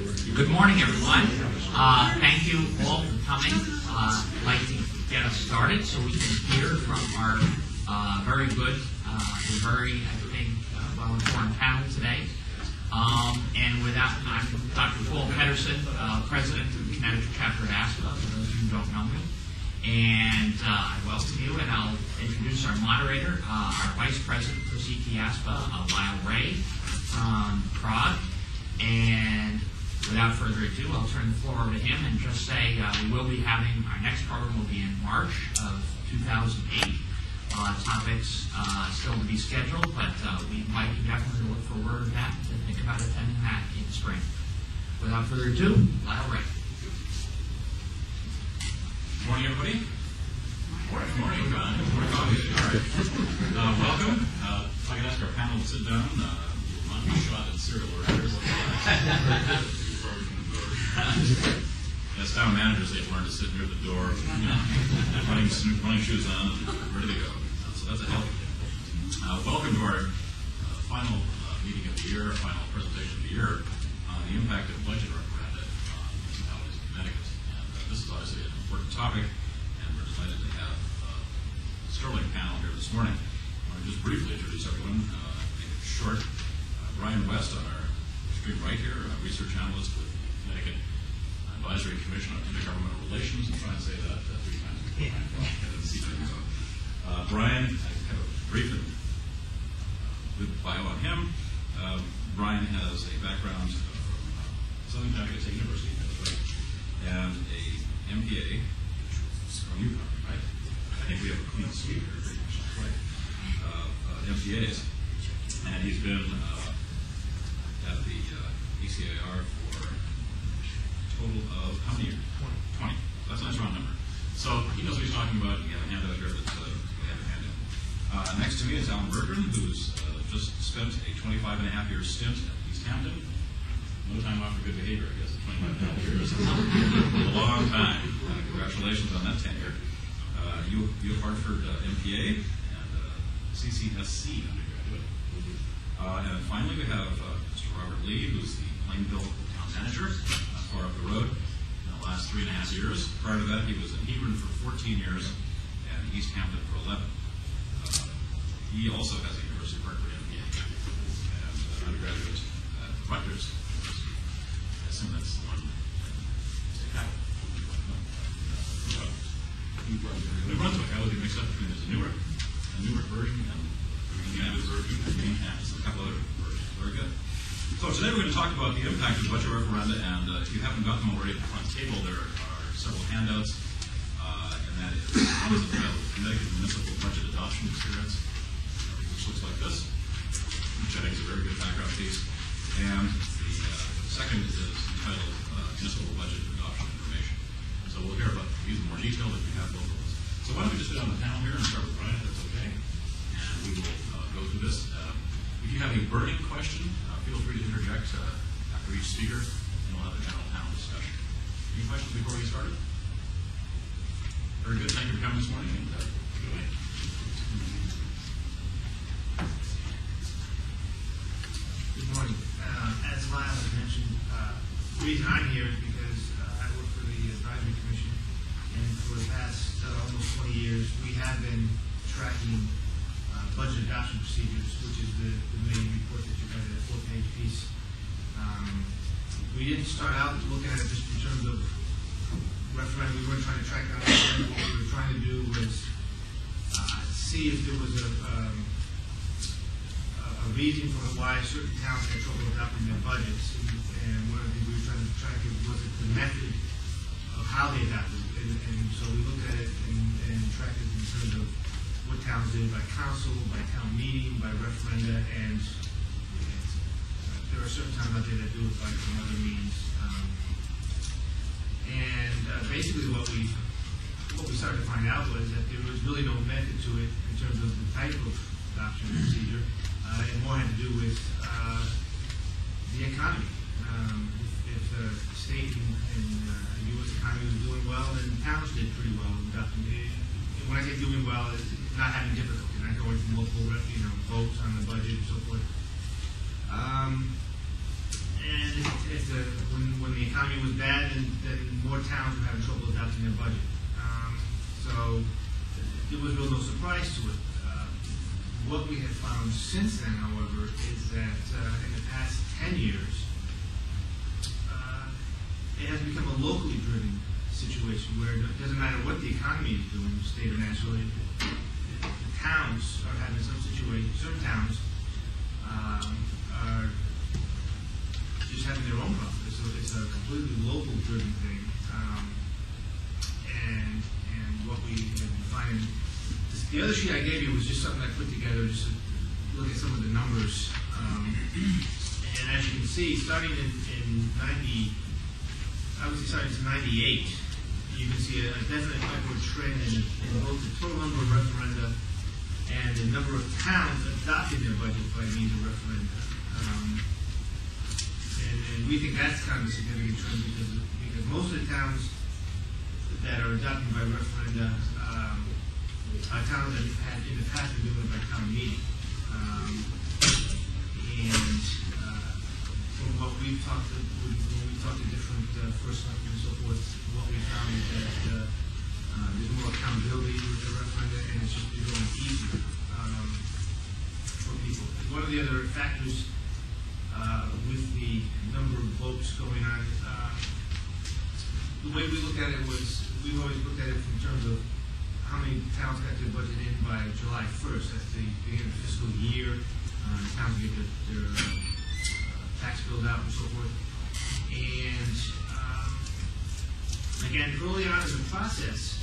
Good morning, everyone. Thank you all for coming. I'd like to get us started so we can hear from our very good, very, I think, well-informed panel today. And with that, I'm Dr. Paul Pedersen, President of the Connecticut chapter of ASPA, for those who don't know me. And I welcome you, and I'll introduce our moderator, our Vice President for CT ASPA, Lyle Ray from Prague. And without further ado, I'll turn the floor over to him and just say we will be having, our next program will be in March of 2008. Topics still to be scheduled, but we might definitely look forward to that to think about attending that in spring. Without further ado, Lyle Ray. Good morning, everybody. Good morning, John. Good morning, Bobby. All right. Welcome. If I could ask our panel to sit down, not be shot at serial orders. As town managers, they've learned to sit near the door, running shoes on, and ready to go. So that's a help. Welcome to our final meeting of the year, final presentation of the year on the impact of budget referenda on municipalities in Connecticut. And this is obviously an important topic, and we're delighted to have a sterling panel here this morning. I want to just briefly introduce everyone, make it short. Brian West on our extreme right here, a research analyst with the Connecticut Advisory Commission on Intergovernmental Relations. I'm trying to say that 3 times. Brian, I have a brief and good bio on him. Brian has a background from Southern Connecticut State University, and a MPA from UConn, right? I think we have a clean sweep here, right? MPAs, and he's been at the ECAR for a total of how many years? 20. That's a nice round number. So he knows what he's talking about. We have a handout here that we have a handout. Next to me is Alan Bergeron, who's just spent a 25-and-a-half-year stint at East Hampton. No time off for good behavior, I guess, at 25.5 years. A long time. Congratulations on that tenure. U of Hartford MPA and CCSC undergraduate. And finally, we have Mr. Robert Lee, who's the Plainville town manager, not far up the road, in the last 3.5 years. Prior to that, he was in Hebron for 14 years and East Hampton for 11. He also has a University of Hartford MBA and undergraduate at Rutgers University. I assume that's the one. New Brunswick. I was mixed up between there's a Newark version and the Canada version, and main campus, and a couple other versions. Very good. So today we're going to talk about the impact of budget referenda, and if you haven't got them already at the front table, there are several handouts, and that is one is entitled Connecticut Municipal Budget Adoption Experience, which looks like this, which I think is a very good background piece, and the second is entitled Municipal Budget Adoption Information. So we'll hear about these in more detail if you have both of those. So why don't we just sit on the panel here and start with Brian, if that's okay, and we will go through this. If you have a burning question, feel free to interject after each speaker, and we'll have a general panel discussion. Any questions before we get started? Very good. Thank you for coming this morning. And, good. Good morning. As Lyle had mentioned, the reason I'm here is because I work for the Advisory Commission, and for the past almost 20 years, we have been tracking budget adoption procedures, which is the main report that you got, a 4-page piece. We didn't start out looking at it just in terms of referendum. We weren't trying to track down referendum. What we were trying to do was see if there was a reason for why certain towns had trouble adopting their budgets. And one of the things we were trying to track was the method of how they adopted it. And so we looked at it and tracked it in terms of what towns did by council, by town meeting, by referenda, and there are certain towns out there that do it by some other means. Basically what we started to find out was that there was really no method to it in terms of the type of adoption procedure. It more had to do with the economy. If the state and the U.S. economy was doing well, then towns did pretty well in adopting it. When I say doing well, it's not having difficulty, not going through multiple votes on the budget and so forth. And when the economy was bad, then more towns were having trouble adopting their budget. So there was really no surprise to it. What we have found since then, however, is that in the past 10 years, it has become a locally driven situation where it doesn't matter what the economy is doing, state or national. The towns are having some situation. Certain towns are just having their own problems. It's a completely local driven thing. And what we have been finding. The other sheet I gave you was just something I put together just to look at some of the numbers. And as you can see, starting in 98, you can see a definite upward trend in both the total number of referenda and the number of towns adopting their budget by means of referenda. And we think that's kind of a significant trend because most of the towns that are adopting by referenda are towns that have in the past been doing it by town meeting. And from what we've talked to, when we talked to different first selectmen and so forth, what we found is that there's more accountability with the referenda, and it's just been going easier for people. One of the other factors with the number of votes going on, the way we looked at it was, we've always looked at it in terms of how many towns got their budget in by July 1st. That's the beginning of the fiscal year. Towns get their tax bills out and so forth. And again, early on in the process,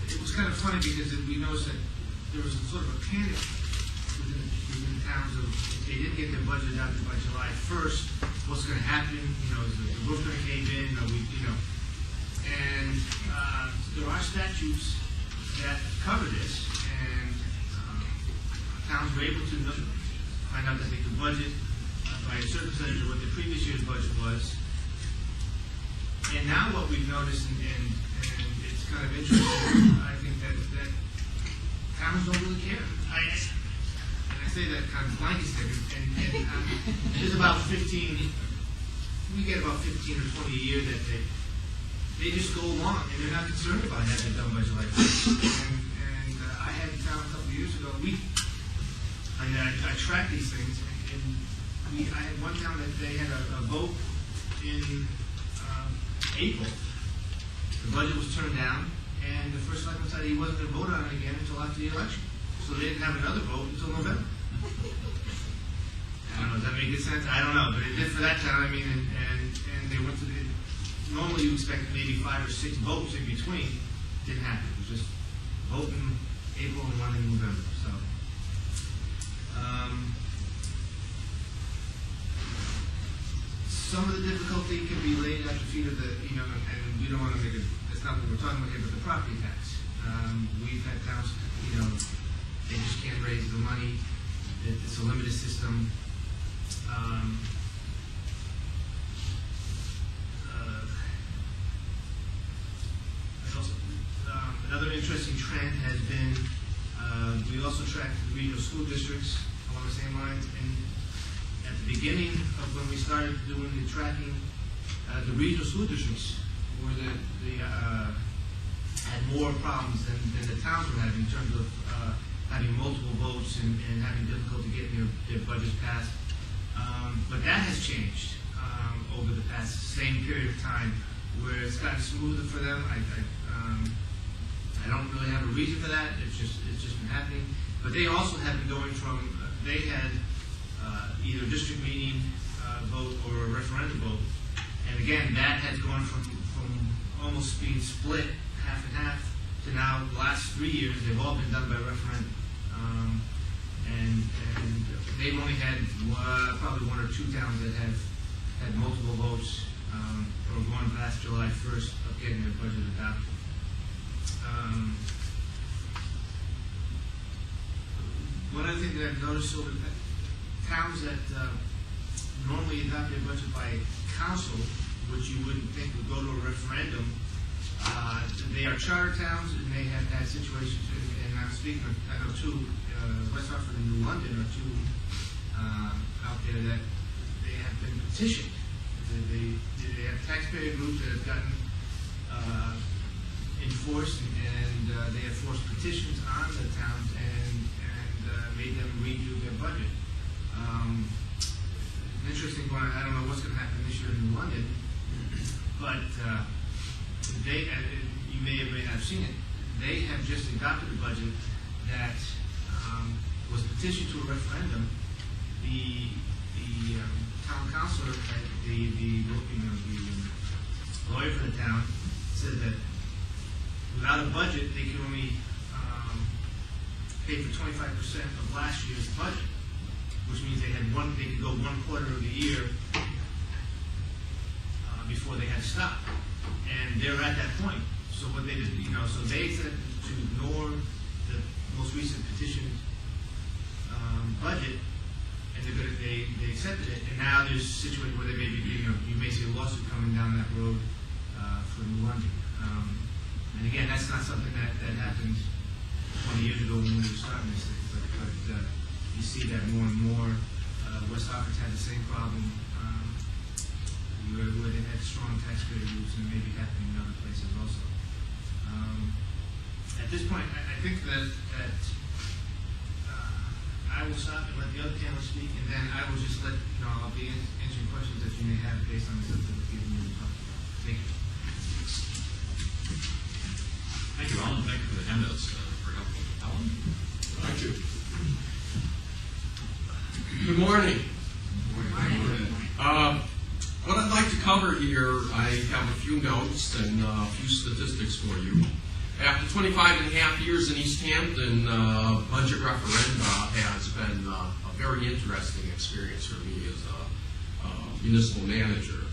it was kind of funny because we noticed that there was sort of a panic within towns of if they didn't get their budget adopted by July 1st, what's going to happen? Is the roof going to cave in? And there are statutes that cover this, and towns were able to find out that they could budget by a certain percentage of what the previous year's budget was. And now what we've noticed, and it's kind of interesting, I think that towns don't really care. And I say that kind of blanket statement, and there's about 15, we get about 15 or 20 a year that they just go along, and they're not concerned about having it done by July 1st. And I had found a couple of years ago, I tracked these things, and I had one town that they had a vote in April. The budget was turned down, and the first selectman decided he wasn't going to vote on it again until after the election. So they didn't have another vote until November. I don't know, does that make sense? I don't know, but it did for that town, and they went to the... Normally you expect maybe 5 or 6 votes in between. Didn't happen. It was just vote in April and one in November. So, some of the difficulty can be laid at the feet of the, and we don't want to make it, that's not what we're talking about here, but the property tax. We've had towns, they just can't raise the money. It's a limited system. Another interesting trend has been, we also tracked the regional school districts along the same lines. And at the beginning of when we started doing the tracking, the regional school districts were had more problems than the towns were having in terms of having multiple votes and having difficulty getting their budgets passed. But that has changed over the past same period of time, where it's gotten smoother for them. I don't really have a reason for that. It's just been happening. But they also have been going from they had either a district meeting vote or a referendum vote, and again that has gone from almost being split half and half to now the last 3 years they've all been done by referendum. And they've only had probably 1 or 2 towns that have had multiple votes or gone past July 1st of getting their budget adopted. One other thing that I've noticed over towns that normally adopt their budget by council, which you wouldn't think would go to a referendum, they are charter towns, and they have had situations, and I'm speaking of, I know 2, West Hartford and New London are 2 out there that been petitioned. They have taxpayer groups that have gotten enforced, and they have forced petitions on the towns and made them redo their budget. An interesting one, I don't know what's going to happen this year in London, but they, you may or may not have seen it, they have just adopted a budget that was petitioned to a referendum. The town councilor, the lawyer for the town, said that without a budget, they can only pay for 25% of last year's budget, which means they could go 1/4 of the year before they had to stop. And they're at that point. So what they did, so they said to ignore the most recent petition budget, and they accepted it. And now there's a situation where they may be, you may see a lawsuit coming down that road for New London. And again, that's not something that happened 20 years ago when we were starting this thing, but you see that more and more. West Hawkins had the same problem where they had strong taxpayer groups, and maybe happening in other places also. At this point, I think that I will stop and let the other panelists speak, and then I will just I'll be answering questions that you may have based on the stuff that we've given you to talk about. Thank you. Thank you, Alan. Thank you for the handouts. Very helpful. Alan? Thank you. Good morning. What I'd like to cover here, I have a few notes and a few statistics for you. After 25.5 years in East Hampton, budget referenda has been a very interesting experience for me as a municipal manager.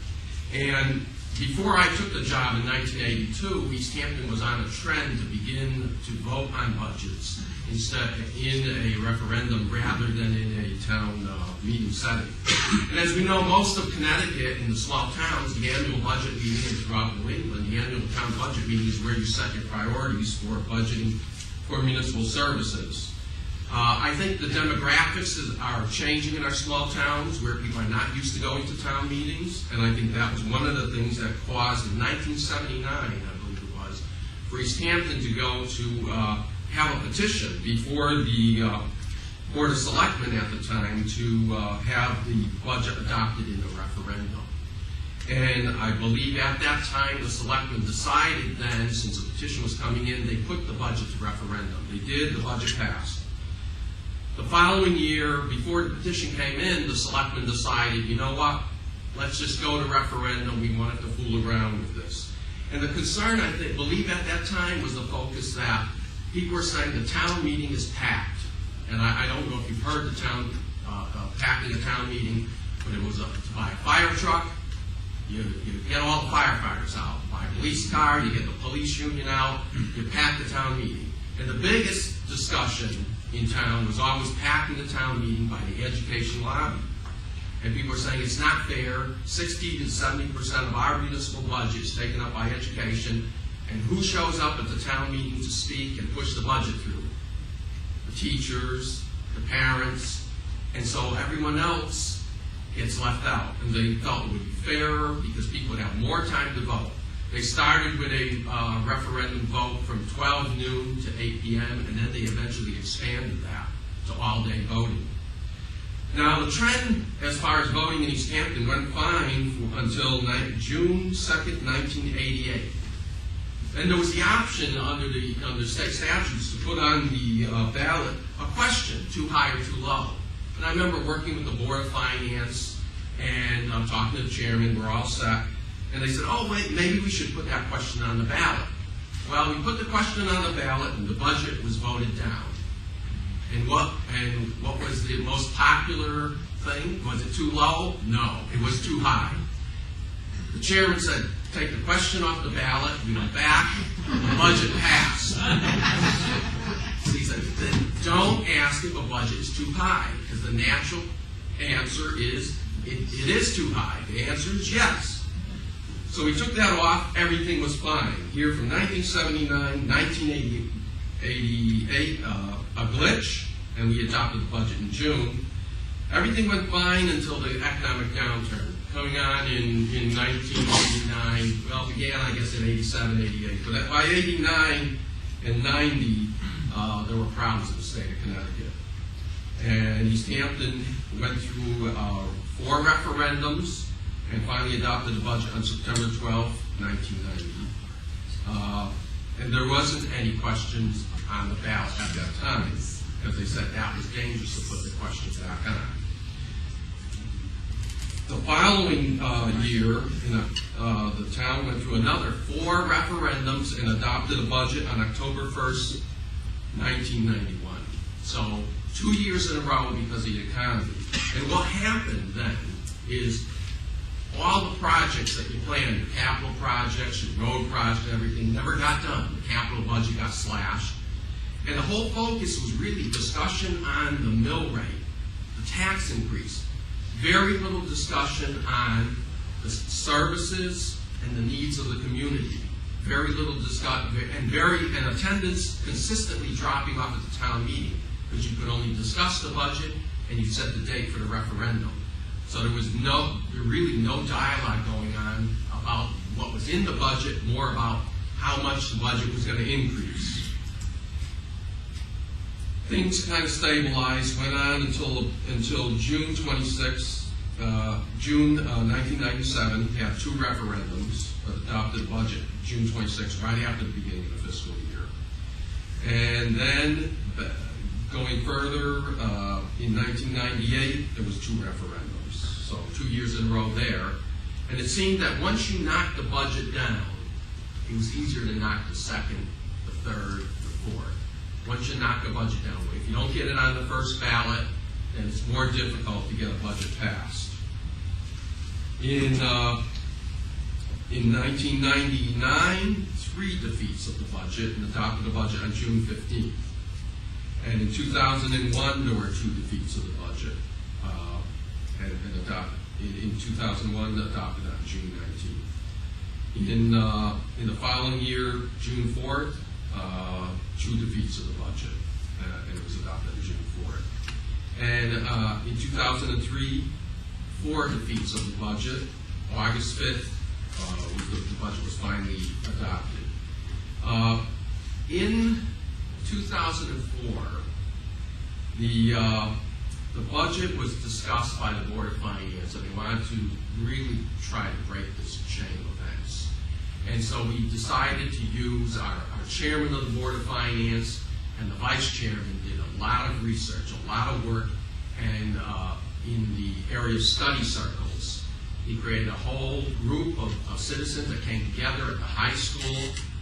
And before I took the job in 1982, East Hampton was on a trend to begin to vote on budgets instead in a referendum rather than in a town meeting setting. And as we know, most of Connecticut in the small towns, the annual budget meeting, and throughout New England, the annual town budget meeting is where you set your priorities for budgeting for municipal services. I think the demographics are changing in our small towns where people are not used to going to town meetings, and I think that was one of the things that caused in 1979, I believe it was, for East Hampton to go to have a petition before the Board of Selectmen at the time to have the budget adopted in a referendum. And I believe at that time the Selectmen decided then, since a petition was coming in, they put the budget to referendum. They did, the budget passed. The following year, before the petition came in, the Selectmen decided, you know what, let's just go to referendum, we wanted to fool around with this. And the concern, I believe at that time, was the focus that people were saying the town meeting is packed. And I don't know if you've heard the town, packing a town meeting, but it was to buy a fire truck, you get all the firefighters out, buy a police car, you get the police union out, you pack the town meeting. And the biggest discussion in town was always packing the town meeting by the education lobby. And people were saying it's not fair, 60 to 70% of our municipal budget is taken up by education, and who shows up at the town meeting to speak and push the budget through? The teachers, the parents, and so everyone else gets left out. And they felt it would be fairer because people would have more time to vote. They started with a referendum vote from 12 noon to 8 p.m., and then they eventually expanded that to all-day voting. Now, the trend as far as voting in East Hampton went fine until June 2nd, 1988. And there was the option under state statutes to put on the ballot a question, too high or too low. And I remember working with the Board of Finance and talking to the chairman, we're all set. And they said, oh, wait, maybe we should put that question on the ballot. Well, we put the question on the ballot, and the budget was voted down. And what was the most popular thing? Was it too low? No, it was too high. The chairman said, take the question off the ballot, we went back, the budget passed. So he said, don't ask if a budget is too high, because the natural answer is, it is too high. The answer is yes. So we took that off, everything was fine. Here from 1979, 1988, a glitch, and we adopted the budget in June. Everything went fine until the economic downturn. Coming on in 1989, well, began, I guess, in 87, 88. But by 89 and 90, there were problems in the state of Connecticut. And East Hampton went through 4 referendums and finally adopted the budget on September 12, 1990. And there wasn't any questions on the ballot at that time, because they said that was dangerous to put the questions back on. The following year, the town went through another 4 referendums and adopted a budget on October 1st, 1991. So 2 years in a row because of the economy. And what happened then is all the projects that you planned, your capital projects, your road projects, everything, never got done. The capital budget got slashed. And the whole focus was really discussion on the mill rate, the tax increase. Very little discussion on the services and the needs of the community. Very little discussion, and attendance consistently dropping off at the town meeting, because you could only discuss the budget and you set the date for the referendum. So there was really no dialogue going on about what was in the budget, more about how much the budget was going to increase. Things kind of stabilized, went on until June 26, June 1997, had 2 referendums, but adopted the budget June 26, right after the beginning of the fiscal year. And then, going further, in 1998, there was 2 referendums. So 2 years in a row there. And it seemed that once you knocked the budget down, it was easier to knock the second, the third, the fourth. Once you knock a budget down, if you don't get it on the first ballot, then it's more difficult to get a budget passed. In 1999, 3 defeats of the budget, and adopted the budget on June 15th. And in 2001, there were 2 defeats of the budget, and adopted. In 2001, adopted on June 19th. In the following year, June 4th, 2 defeats of the budget, and it was adopted on June 4th. And in 2003, 4 defeats of the budget. August 5th, the budget was finally adopted. In 2004, the budget was discussed by the Board of Finance, and they wanted to really try to break this chain of events. And so we decided to use our chairman of the Board of Finance and the vice chairman did a lot of research, a lot of work, and in the area of study circles. He created a whole group of citizens that came together at the high school.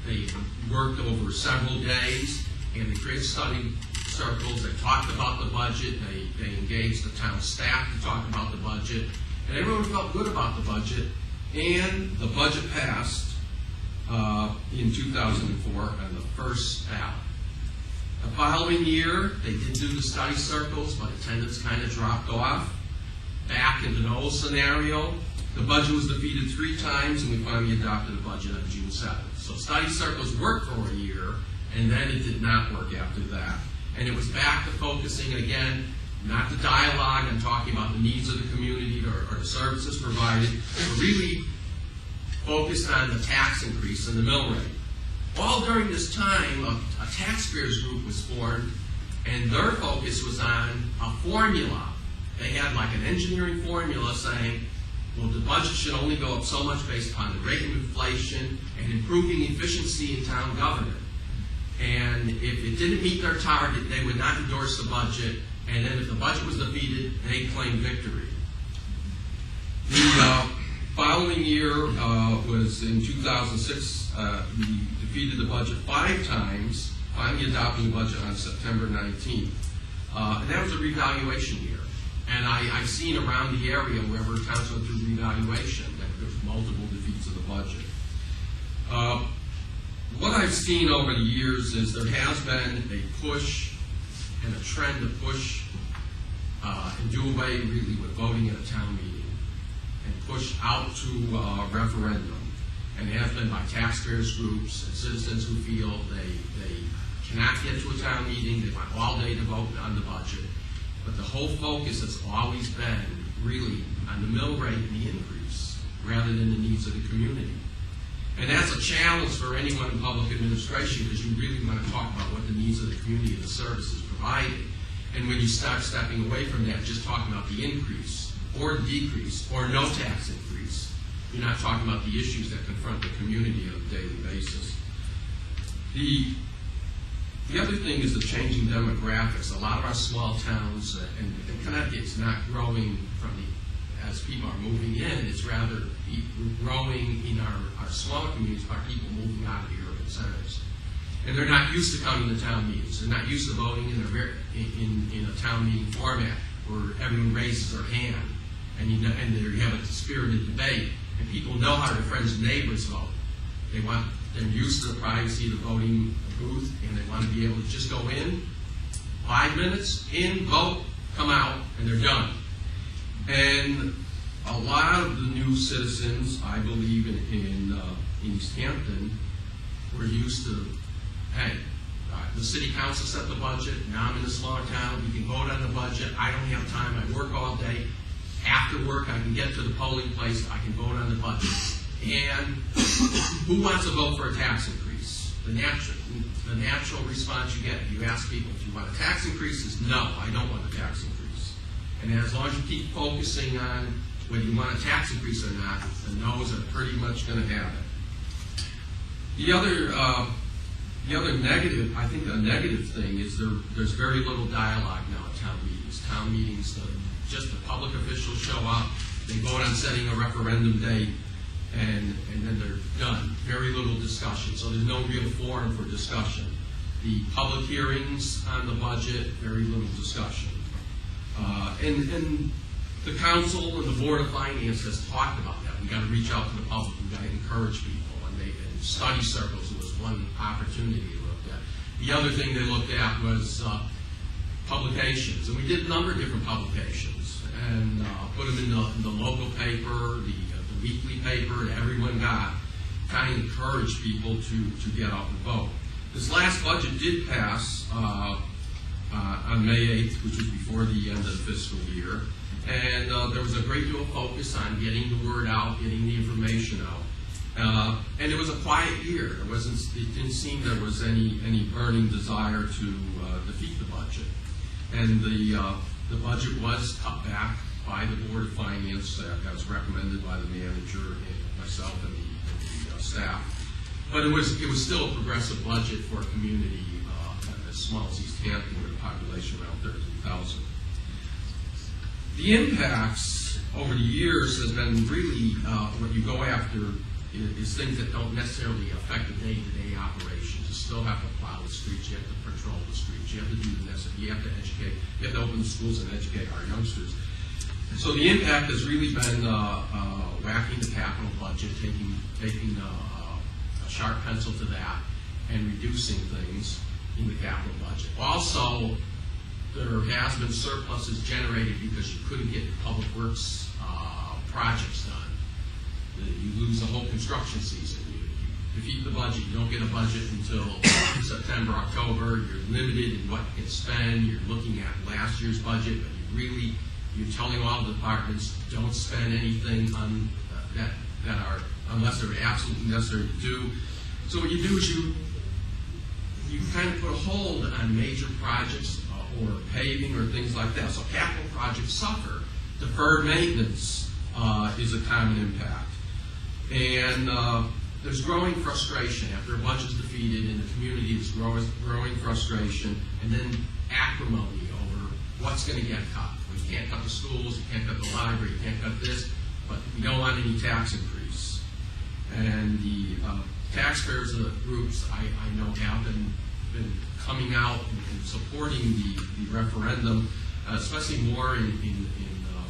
They worked over several days, and they created study circles. They talked about the budget. They engaged the town staff to talk about the budget. And everyone felt good about the budget. And the budget passed in 2004 on the first ballot. The following year, they did do the study circles, but attendance kind of dropped off. Back into the old scenario, the budget was defeated 3 times, and we finally adopted the budget on June 7th. So study circles worked for a year, and then it did not work after that. And it was back to focusing, again, not the dialogue and talking about the needs of the community or the services provided, but really focused on the tax increase and the mill rate. All during this time, a taxpayers group was formed, and their focus was on a formula. They had like an engineering formula saying, well, the budget should only go up so much based upon the rate of inflation and improving efficiency in town government. And if it didn't meet their target, they would not endorse the budget, and then if the budget was defeated, they'd claim victory. The following year was in 2006, we defeated the budget 5 times, finally adopting the budget on September 19th. And that was a revaluation year. And I've seen around the area wherever towns went through revaluation that there was multiple defeats of the budget. What I've seen over the years is there has been a push and a trend to push and do away really with voting at a town meeting and push out to referendum. And it has been by taxpayers groups and citizens who feel they cannot get to a town meeting, they want all day to vote on the budget. But the whole focus has always been really on the mill rate and the increase, rather than the needs of the community. And that's a challenge for anyone in public administration, because you really want to talk about what the needs of the community and the services provided. And when you start stepping away from that, just talking about the increase, or decrease, or no tax increase, you're not talking about the issues that confront the community on a daily basis. The other thing is the changing demographics. A lot of our small towns, and Connecticut's not growing as people are moving in, it's rather growing in our smaller communities by people moving out of the urban centers. And they're not used to coming to town meetings. They're not used to voting in a town meeting format where everyone raises their hand and you have a spirited debate, and people know how their friends and neighbors vote. They're used to the privacy of the voting booth, and they want to be able to just go in, 5 minutes, in, vote, come out, and they're done. And a lot of the new citizens, I believe, in East Hampton, were used to, hey, the city council set the budget, now I'm in a smaller town, we can vote on the budget, I don't have time, I work all day, after work I can get to the polling place, I can vote on the budget. And who wants to vote for a tax increase? The natural response you get, you ask people if you want a tax increase, is no, I don't want a tax increase. And as long as you keep focusing on whether you want a tax increase or not, the no's are pretty much going to have it. The other negative, I think a negative thing is there's very little dialogue now at town meetings. Town meetings, just the public officials show up, they vote on setting a referendum date, and then they're done. Very little discussion, so there's no real forum for discussion. The public hearings on the budget, very little discussion. And the council and the Board of Finance has talked about that. We got to reach out to the public, we got to encourage people, and study circles was one opportunity they looked at. The other thing they looked at was publications, and we did a number of different publications, and put them in the local paper, the weekly paper that everyone got, kind of encourage people to get out and vote. This last budget did pass on May 8th, which was before the end of the fiscal year, and there was a great deal of focus on getting the word out, getting the information out. And it was a quiet year. It didn't seem there was any burning desire to defeat the budget. And the budget was cut back by the Board of Finance, that was recommended by the manager and myself and the staff. But it was still a progressive budget for a community as small as East Hampton, with a population around 13,000. The impacts over the years has been really what you go after is things that don't necessarily affect the day-to-day operations. You still have to plow the streets, you have to patrol the streets, you have to do the necessary, you have to educate, you have to open the schools and educate our youngsters. So the impact has really been whacking the capital budget, taking a sharp pencil to that, and reducing things in the capital budget. Also, there has been surpluses generated because you couldn't get public works projects done. You lose the whole construction season. You defeat the budget. You don't get a budget until September, October. You're limited in what you can spend. You're looking at last year's budget, but you're telling all the departments don't spend anything on that are unless they're absolutely necessary to do. So what you do is you kind of put a hold on major projects or paving or things like that. So capital projects suffer. Deferred maintenance is a common impact. And there's growing frustration after a budget's defeated in the community. There's growing frustration, and then acrimony over what's going to get cut. Well, you can't cut the schools, you can't cut the library, you can't cut this, but we don't want any tax increase. And the taxpayers of the groups I know have been coming out and supporting the referendum, especially more in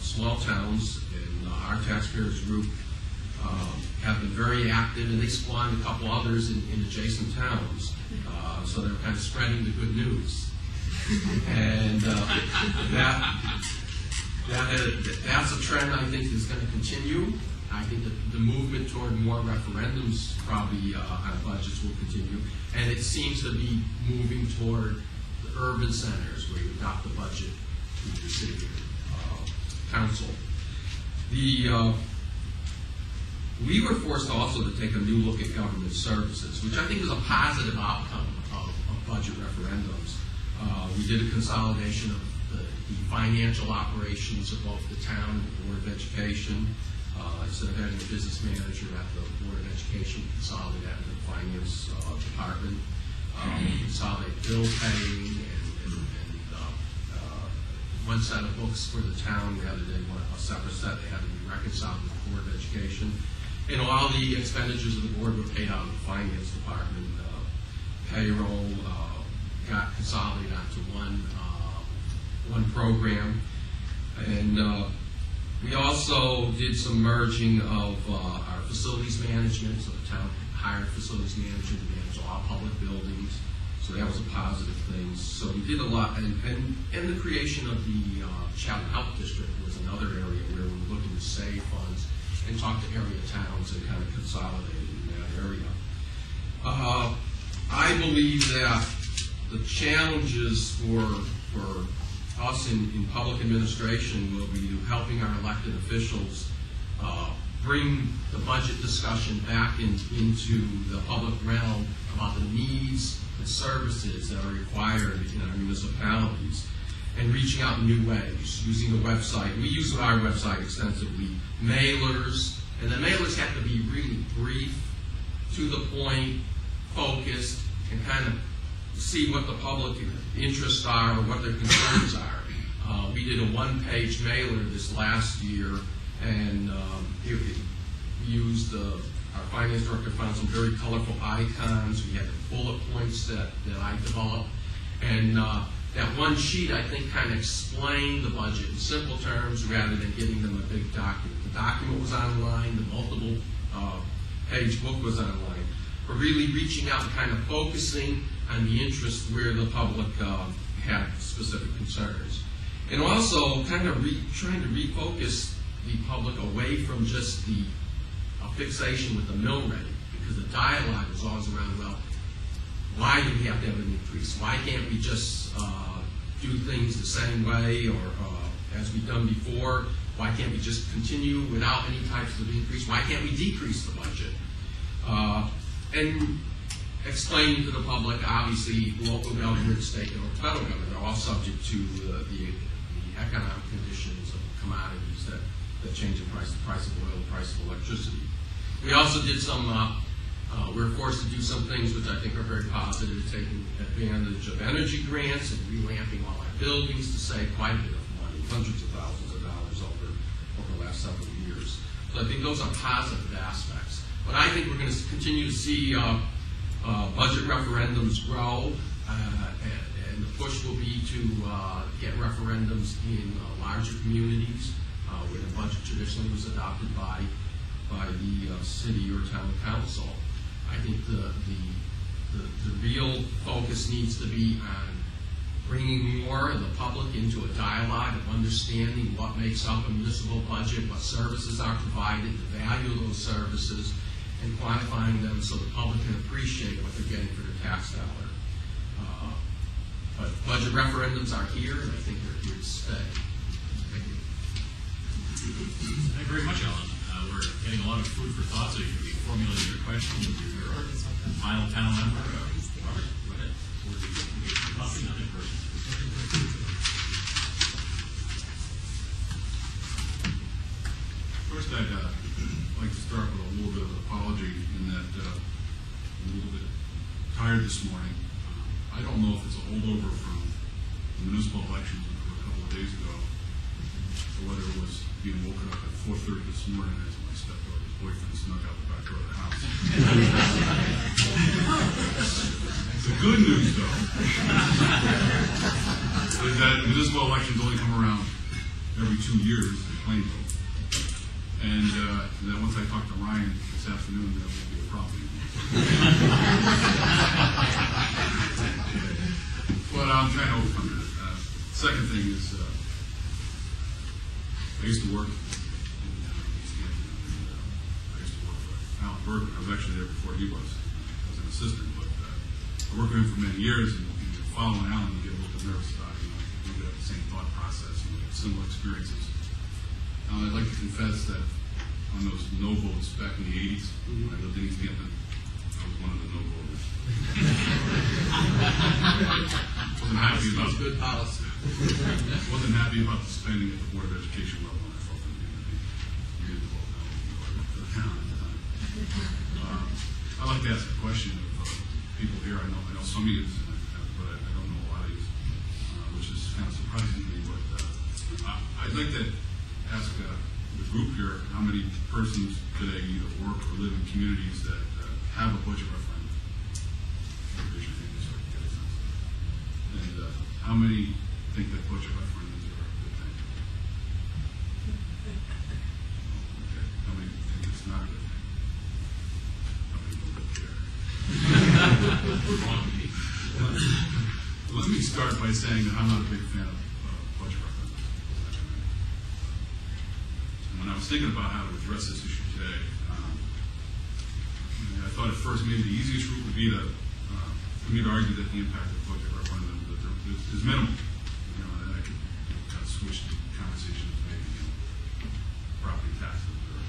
small towns. And our taxpayers group have been very active, and they spawned a couple others in adjacent towns. So they're kind of spreading the good news. And that's a trend I think is going to continue. I think that the movement toward more referendums probably on budgets will continue. And it seems to be moving toward the urban centers where you adopt the budget the city council. We were forced also to take a new look at government services, which I think is a positive outcome of budget referendums. We did a consolidation of the financial operations of both the town and the Board of Education. Instead of having a business manager at the Board of Education, we consolidated that in the finance department. We consolidated bill paying and one set of books for the town rather than a separate set. They had to be reconciled with the Board of Education. And all the expenditures of the board were paid out of the finance department. Payroll got consolidated onto one program. And we also did some merging of our facilities management. So the town hired facilities manager to manage all public buildings. So that was a positive thing. So we did a lot. And the creation of the Child Health District was another area where we were looking to save funds and talk to area towns and kind of consolidate in that area. I believe that the challenges for us in public administration will be helping our elected officials bring the budget discussion back into the public realm about the needs and services that are required in our municipalities, and reaching out in new ways, using the website. We use our website extensively, mailers, and the mailers have to be really brief, to the point, focused, and kind of see what the public interests are or what their concerns are. We did a one-page mailer this last year, and we used our finance director found some very colorful icons. We had the bullet points that I developed, and that one sheet, I think, kind of explained the budget in simple terms rather than giving them a big document. The document was online, the multiple page book was online. But really reaching out and kind of focusing on the interest where the public had specific concerns. And also kind of trying to refocus the public away from just the fixation with the mill rate, because the dialogue was always around, well, why do we have to have an increase? Why can't we just do things the same way or as we've done before? Why can't we just continue without any types of increase? Why can't we decrease the budget? And explaining to the public, obviously, local government, state, and federal government are all subject to the economic conditions of commodities that change in price, the price of oil, the price of electricity. We also did some we were forced to do some things which I think are very positive, taking advantage of energy grants and revamping all our buildings to save quite a bit of money, hundreds of thousands of dollars over the last several years. So I think those are positive aspects. But I think we're going to continue to see budget referendums grow, and the push will be to get referendums in larger communities where the budget traditionally was adopted by the city or town council. I think the real focus needs to be on bringing more of the public into a dialogue of understanding what makes up a municipal budget, what services are provided, the value of those services, and quantifying them so the public can appreciate what they're getting for their tax dollar. But budget referendums are here, and I think they're here to stay. Thank you. Thank you very much, Alan. We're getting a lot of food for thought, so you can be formulating your questions with your final panel member. Robert, go ahead. Or do you get coffee on in person? First, I'd like to start with a little bit of an apology in that I'm a little bit tired this morning. I don't know if it's a holdover from the municipal elections that were a couple of days ago, or whether it was being woken up at 4:30 this morning as my stepdaughter's boyfriend snuck out the back door of the house. The good news, though, is that municipal elections only come around every 2 years in Plainville. And then once I talked to Ryan this afternoon, that won't be a problem. But I'm trying to overcome that. Second thing is, I used to work in East Hampton, and I used to work for Alan Berger. I was actually there before he was. I was an assistant, but I worked with him for many years, and following Alan, you get a little bit nervous about it. You know, same thought process, and we have similar experiences. I'd like to confess that on those no votes back in the 80s, when I lived in East Hampton, I was one of the no voters. Wasn't happy about It's good policy. wasn't happy about the spending at the Board of Education level, and I felt that we needed to vote no for the town at the time. I'd like to ask a question of people here. I know some of you, but I don't know a lot of you, which is kind of surprising to me. But I'd like to ask the group here how many persons today either work or live in communities that have a budget referendum. Raise your hand so I can get a sense. And how many think that budget referendums are a good thing? Okay. How many think it's not a good thing? How many don't care? Let me start by saying that I'm not a big fan of budget referendums. And when I was thinking about how to address this issue today, I thought at first maybe the easiest route would be for me to argue that the impact of budget referendum is minimal. And I could kind of switch the conversation to maybe property taxes or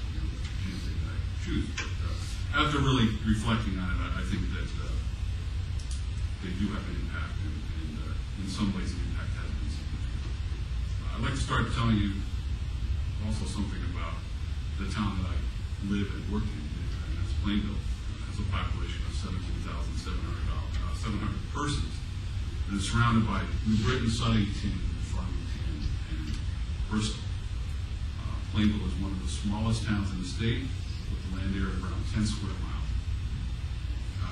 anything that I choose. But after really reflecting on it, I think that they do have an impact, and in some ways the impact has been significant. I'd like to start telling you also something about the town that I live and work in, and that's Plainville. It has a population of 17,700 persons, and it's surrounded by New Britain, Southington, Farmington, and Bristol. Plainville is one of the smallest towns in the state, with a land area of around 10 square miles.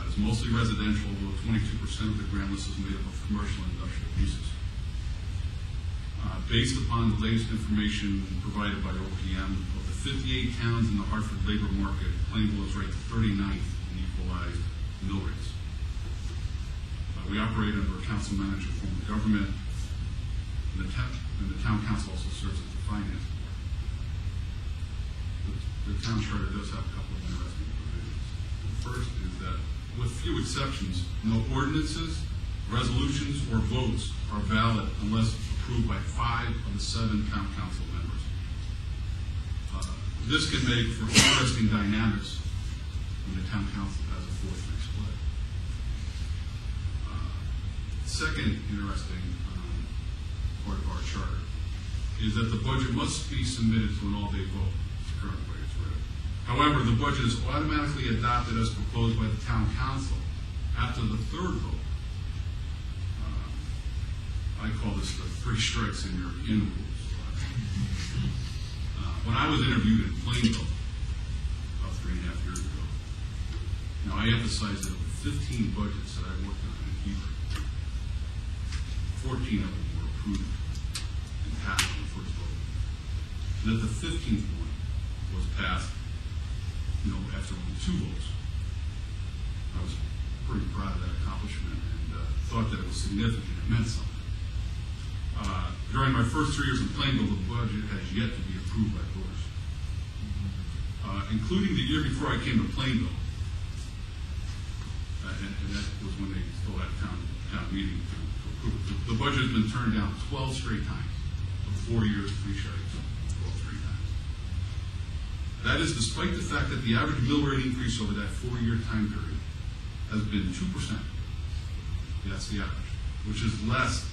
It's mostly residential, although 22% of the grand list is made up of commercial and industrial uses. Based upon the latest information provided by OPM, of the 58 towns in the Hartford labor market, Plainville is ranked 39th in equalized mill rates. We operate under a council manager form of government, and the town council also serves as the finance board. The town charter does have a couple of interesting provisions. The first is that, with few exceptions, no ordinances, resolutions, or votes are valid unless approved by 5 of the 7 town council members. This can make for interesting dynamics when the town council has a 4-3 split. Second interesting part of our charter is that the budget must be submitted to an all-day vote. It's the current way it's written. However, the budget is automatically adopted as proposed by the town council after the 3rd vote. I call this the 3 strikes and you're in rules. When I was interviewed in Plainville about 3.5 years ago, now I emphasize that of the 15 budgets that I worked on in Hebrew, 14 of them were approved and passed on the first vote. And that the 15th one was passed, after only 2 votes. I was pretty proud of that accomplishment and thought that it was significant. It meant something. During my first 3 years in Plainville, the budget has yet to be approved by voters. Including the year before I came to Plainville, and that was when they still had town meeting to approve it. The budget has been turned down 12 straight times. For 4 years, 3 strikes, 12 straight times. That is despite the fact that the average mill rate increase over that 4-year time period has been 2%. That's the average, which is less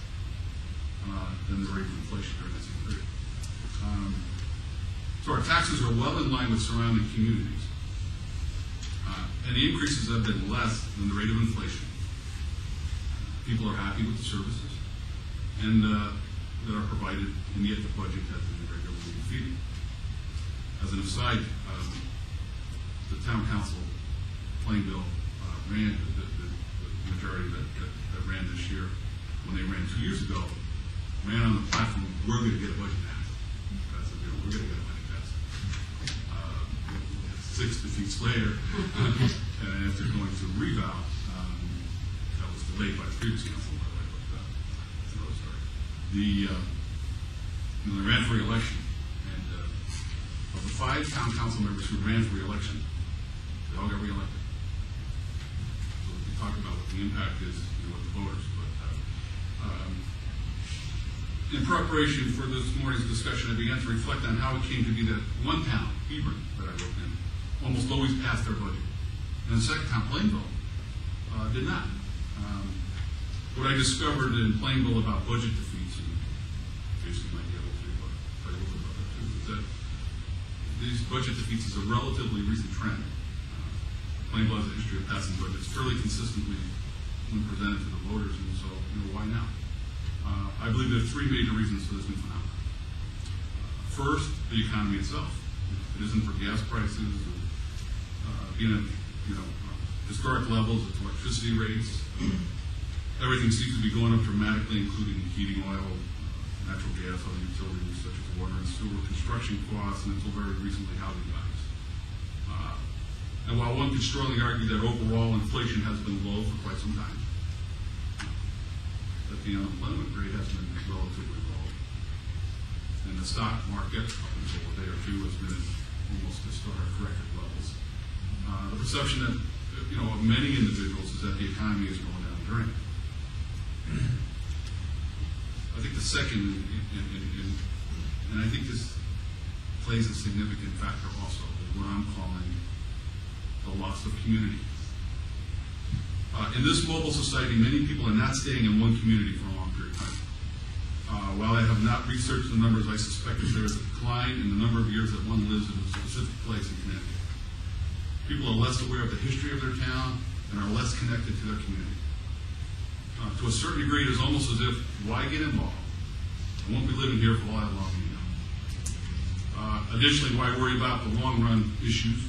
than the rate of inflation during that same period. So our taxes are well in line with surrounding communities. And the increases have been less than the rate of inflation. People are happy with the services and that are provided, and yet the budget has been regularly defeated. As an aside, the town council, Plainville, ran the majority that ran this year. When they ran 2 years ago, ran on the platform, we're going to get a budget passed. I said, we're going to get a budget passed. 6 defeats later, and after going to revow, that was delayed by the previous council, by the way, but that's another story. They ran for re-election, and of the 5 town council members who ran for re-election, they all got re-elected. So we can talk about what the impact is with the voters, but In preparation for this morning's discussion, I began to reflect on how it came to be that one town, Hebron, that I wrote in, almost always passed their budget, and the second town, Plainville, did not. What I discovered in Plainville about budget defeats, and Jason might be able to tell you a little bit about that too, is that these budget defeats is a relatively recent trend. Plainville has a history of passing budgets fairly consistently when presented to the voters, and so, why now? I believe there are three major reasons for this new phenomenon. First, the economy itself. If it isn't for gas prices, being at historic levels of electricity rates, everything seems to be going up dramatically, including heating oil, natural gas, other utilities such as water and sewer, construction costs, and until very recently, housing values. And while one could strongly argue that overall inflation has been low for quite some time, that the unemployment rate has been relatively low, and the stock market, up until a day or two, has been at almost historic record levels. The perception that of many individuals is that the economy is going down the drain. I think the second, and I think this plays a significant factor also, is what I'm calling the loss of community. In this mobile society, many people are not staying in one community for a long period of time. While I have not researched the numbers, I suspect that there is a decline in the number of years that one lives in a specific place in Connecticut. People are less aware of the history of their town and are less connected to their community. To a certain degree, it is almost as if, why get involved? I won't be living here for a while longer, Additionally, why worry about the long-run issues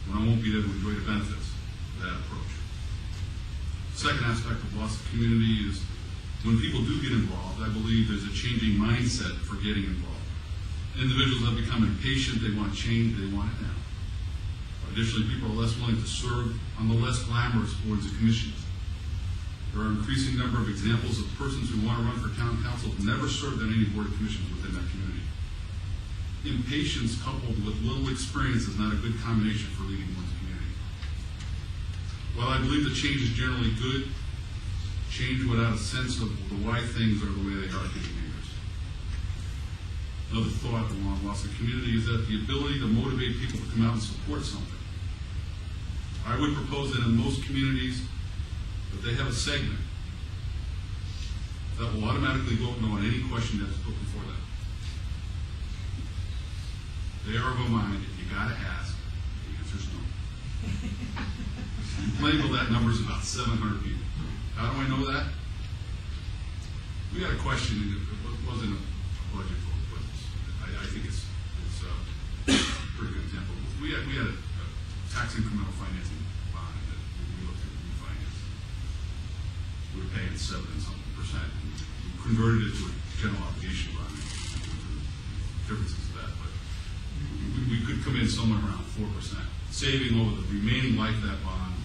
when I won't be able to enjoy the benefits of that approach? Second aspect of loss of community is when people do get involved, I believe there's a changing mindset for getting involved. Individuals have become impatient, they want change, they want it now. Additionally, people are less willing to serve on the less glamorous boards and commissions. There are an increasing number of examples of persons who want to run for town council who never served on any board of commissions within that community. Impatience coupled with little experience is not a good combination for leading one's community. While I believe that change is generally good, change without a sense of the why things are the way they are can be dangerous. Another thought along loss of community is that the ability to motivate people to come out and support something. I would propose that in most communities that they have a segment that will automatically vote no on any question that's put before them. They are of a mind, if you gotta ask, the answer's no. In Plainville, that number is about 700 people. How do I know that? We had a question, and it wasn't a budget vote, but I think it's a pretty good example. We had a tax incremental financing bond that we looked at refinance. We were paying 7% and something, and we converted it to a general obligation bond. Differences of that, but we could come in somewhere around 4%, saving over the remaining life of that bond,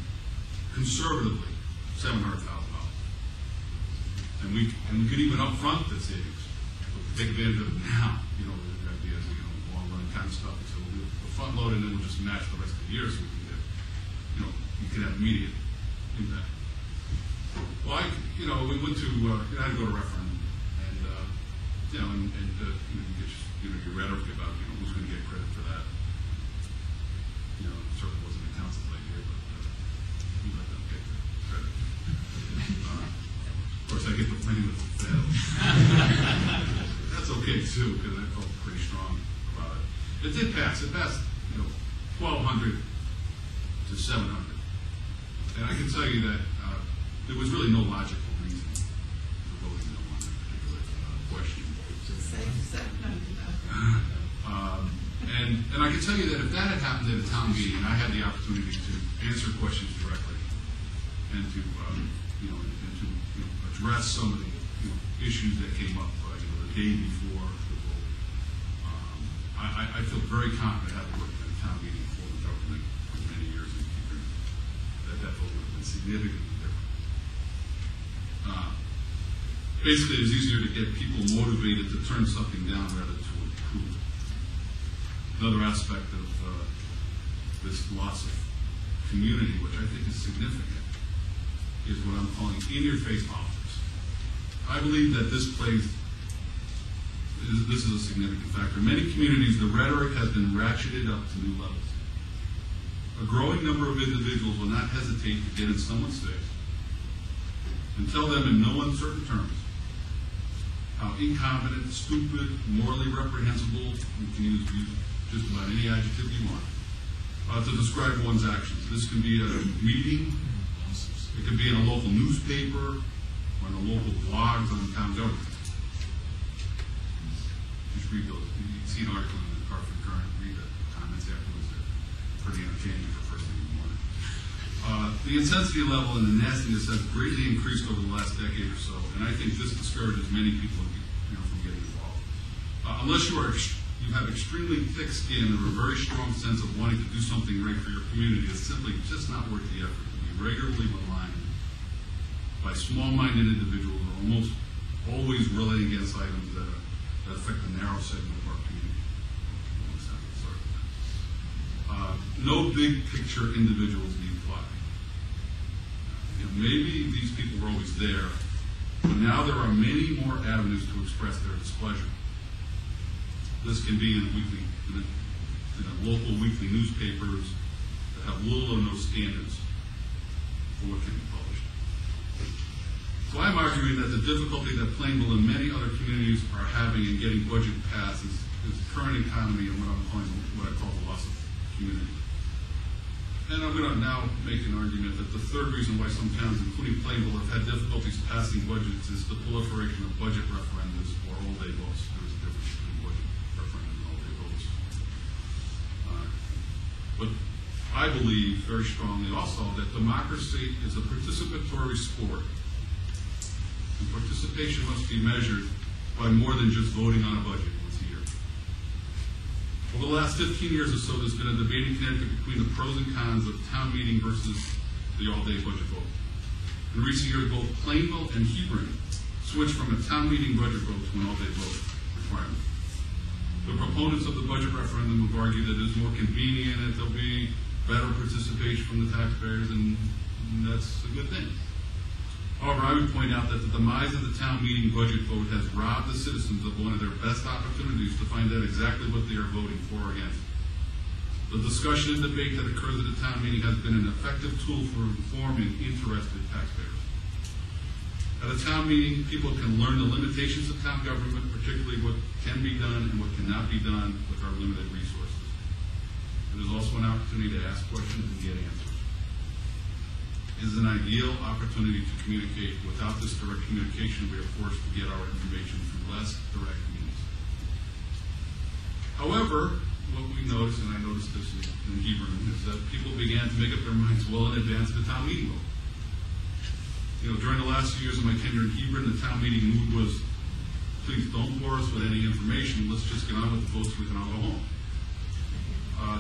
conservatively, $700,000. And we could even upfront the savings. So if we take advantage of it now, the idea is, long run kind of stuff. So we'll front load it and then we'll just match the rest of the year so we can get, you can have immediate impact. Well, we went to, I had to go to referendum, and you get your rhetoric about, who's going to get credit for that. It certainly wasn't the council's idea, but we let them get the credit. Of course, I get the blame of the Fed. That's okay too, because I felt pretty strong about it. It did pass. It passed, 1,200 to 700. And I can tell you that there was really no logical reason for voting no on that particular question. And I can tell you that if that had happened at a town meeting, and I had the opportunity to answer questions directly and to address some of the issues that came up the day before the vote, I feel very confident having worked at a town meeting for the government for many years in Hebron, that vote would have been significantly different. Basically, it was easier to get people motivated to turn something down rather to improve it. Another aspect of this loss of community, which I think is significant, is what I'm calling in-your-face politics. I believe that this plays this is a significant factor. In many communities, the rhetoric has been ratcheted up to new levels. A growing number of individuals will not hesitate to get in someone's face and tell them in no uncertain terms how incompetent, stupid, morally reprehensible, you can use just about any adjective you want, to describe one's actions. This can be at a meeting, it can be in a local newspaper, or in a local blogs on town government. Just read those. You see an article in the Hartford Current, read the comments afterwards. They're pretty entertaining for first thing in the morning. The intensity level and the nastiness has greatly increased over the last decade or so, and I think this discourages many people from getting involved. Unless you have extremely thick skin or a very strong sense of wanting to do something right for your community, it's simply just not worth the effort to be regularly maligned by small-minded individuals who are almost always railing against items that affect a narrow segment of our community. No big picture individuals need fly. Maybe these people were always there, but now there are many more avenues to express their displeasure. This can be in local weekly newspapers that have little or no standards for what can be published. So I'm arguing that the difficulty that Plainville and many other communities are having in getting budget passed is the current economy and what I call the loss of community. And I'm going to now make an argument that the third reason why some towns, including Plainville, have had difficulties passing budgets is the proliferation of budget referendums or all-day votes. There's a difference between budget referendum and all-day votes. But I believe very strongly also that democracy is a participatory sport. And participation must be measured by more than just voting on a budget once a year. Over the last 15 years or so, there's been a debate in Connecticut between the pros and cons of town meeting versus the all-day budget vote. In recent years, both Plainville and Hebron switched from a town meeting budget vote to an all-day vote requirement. The proponents of the budget referendum have argued that it is more convenient and there'll be better participation from the taxpayers, and that's a good thing. However, I would point out that the demise of the town meeting budget vote has robbed the citizens of one of their best opportunities to find out exactly what they are voting for or against. The discussion and debate that occurs at the town meeting has been an effective tool for informing interested taxpayers. At a town meeting, people can learn the limitations of town government, particularly what can be done and what cannot be done with our limited resources. It is also an opportunity to ask questions and get answers. It is an ideal opportunity to communicate. Without this direct communication, we are forced to get our information through less direct means. However, what we noticed, and I noticed this in Hebron, is that people began to make up their minds well in advance of the town meeting vote. During the last few years of my tenure in Hebron, the town meeting mood was, please don't bore us with any information, let's just get on with the votes so we can all go home.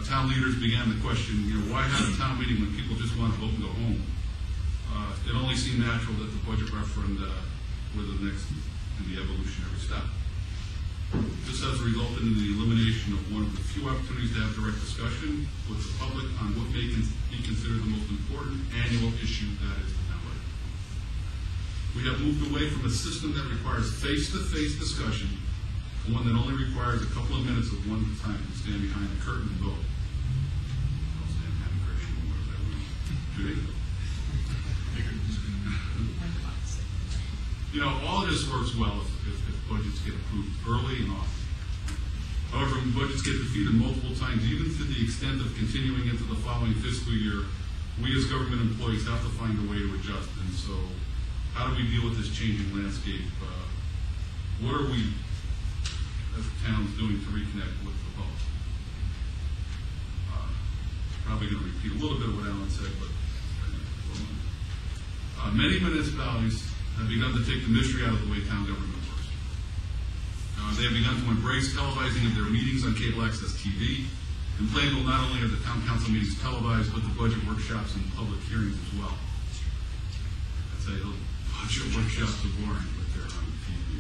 Town leaders began to question, why have a town meeting when people just want to vote and go home? It only seemed natural that the budget referendum were the next in the evolutionary step. This has resulted in the elimination of one of the few opportunities to have direct discussion with the public on what may be considered the most important annual issue, that is the town budget. We have moved away from a system that requires face-to-face discussion to one that only requires a couple of minutes of one time to stand behind the curtain and vote. I'll stand behind the curtain anymore, that was 2 days ago. All of this works well if budgets get approved early and often. However, when budgets get defeated multiple times, even to the extent of continuing into the following fiscal year, we as government employees have to find a way to adjust. And so, how do we deal with this changing landscape? What are we, as towns, doing to reconnect with the public? Probably going to repeat a little bit of what Alan said, but many municipalities have begun to take the mystery out of the way town government works. They have begun to embrace televising of their meetings on cable access TV. In Plainville, not only are the town council meetings televised, but the budget workshops and public hearings as well. I'd say the budget workshops are boring, but they're on TV.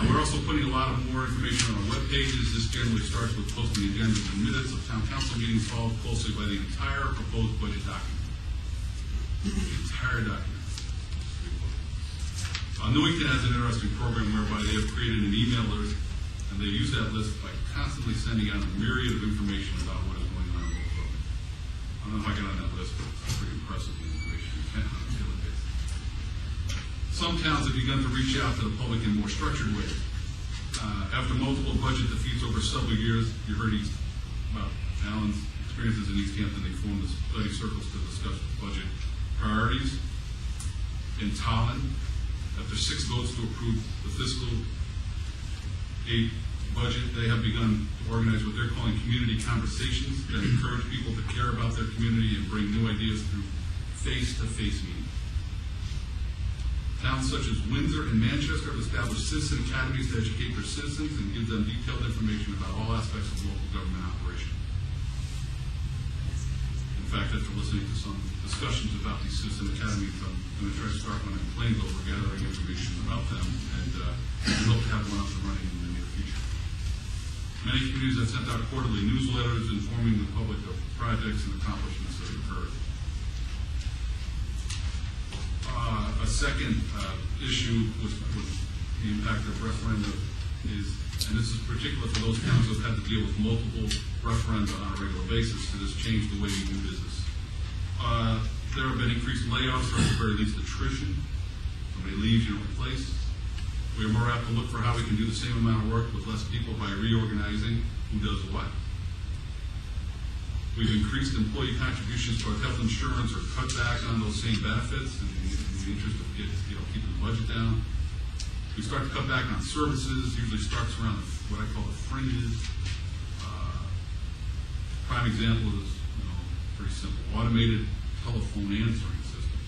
We're also putting a lot of more information on our web pages. This generally starts with posting agendas and minutes of town council meetings, followed closely by the entire proposed budget document. The entire document. Newington has an interesting program whereby they have created an email list, and they use that list by constantly sending out a myriad of information about what is going on in local government. I don't know if I get on that list, but it's pretty impressive, the information you get on a daily basis. Some towns have begun to reach out to the public in more structured ways. After multiple budget defeats over several years, you heard about Alan's experiences in East Hampton. They formed the study circles to discuss budget priorities. In Tallinn, after 6 votes to approve the fiscal 8 budget, they have begun to organize what they're calling community conversations that encourage people to care about their community and bring new ideas through face-to-face meetings. Towns such as Windsor and Manchester have established citizen academies to educate their citizens and give them detailed information about all aspects of local government operation. In fact, after listening to some discussions about these citizen academies, I'm going to try to start one in Plainville. We're gathering information about them, and we hope to have one up and running in the near future. Many communities have sent out quarterly newsletters informing the public of projects and accomplishments that have occurred. A second issue with the impact of referenda is, and this is particular for those towns that have had to deal with multiple referenda on a regular basis, that has changed the way we do business. There have been increased layoffs, or at the very least attrition. Somebody leaves, you don't replace. We are more apt to look for how we can do the same amount of work with less people by reorganizing who does what. We've increased employee contributions to our health insurance or cut back on those same benefits in the interest of keeping the budget down. We start to cut back on services, usually starts around what I call the fringes. Prime example is pretty simple: automated telephone answering systems.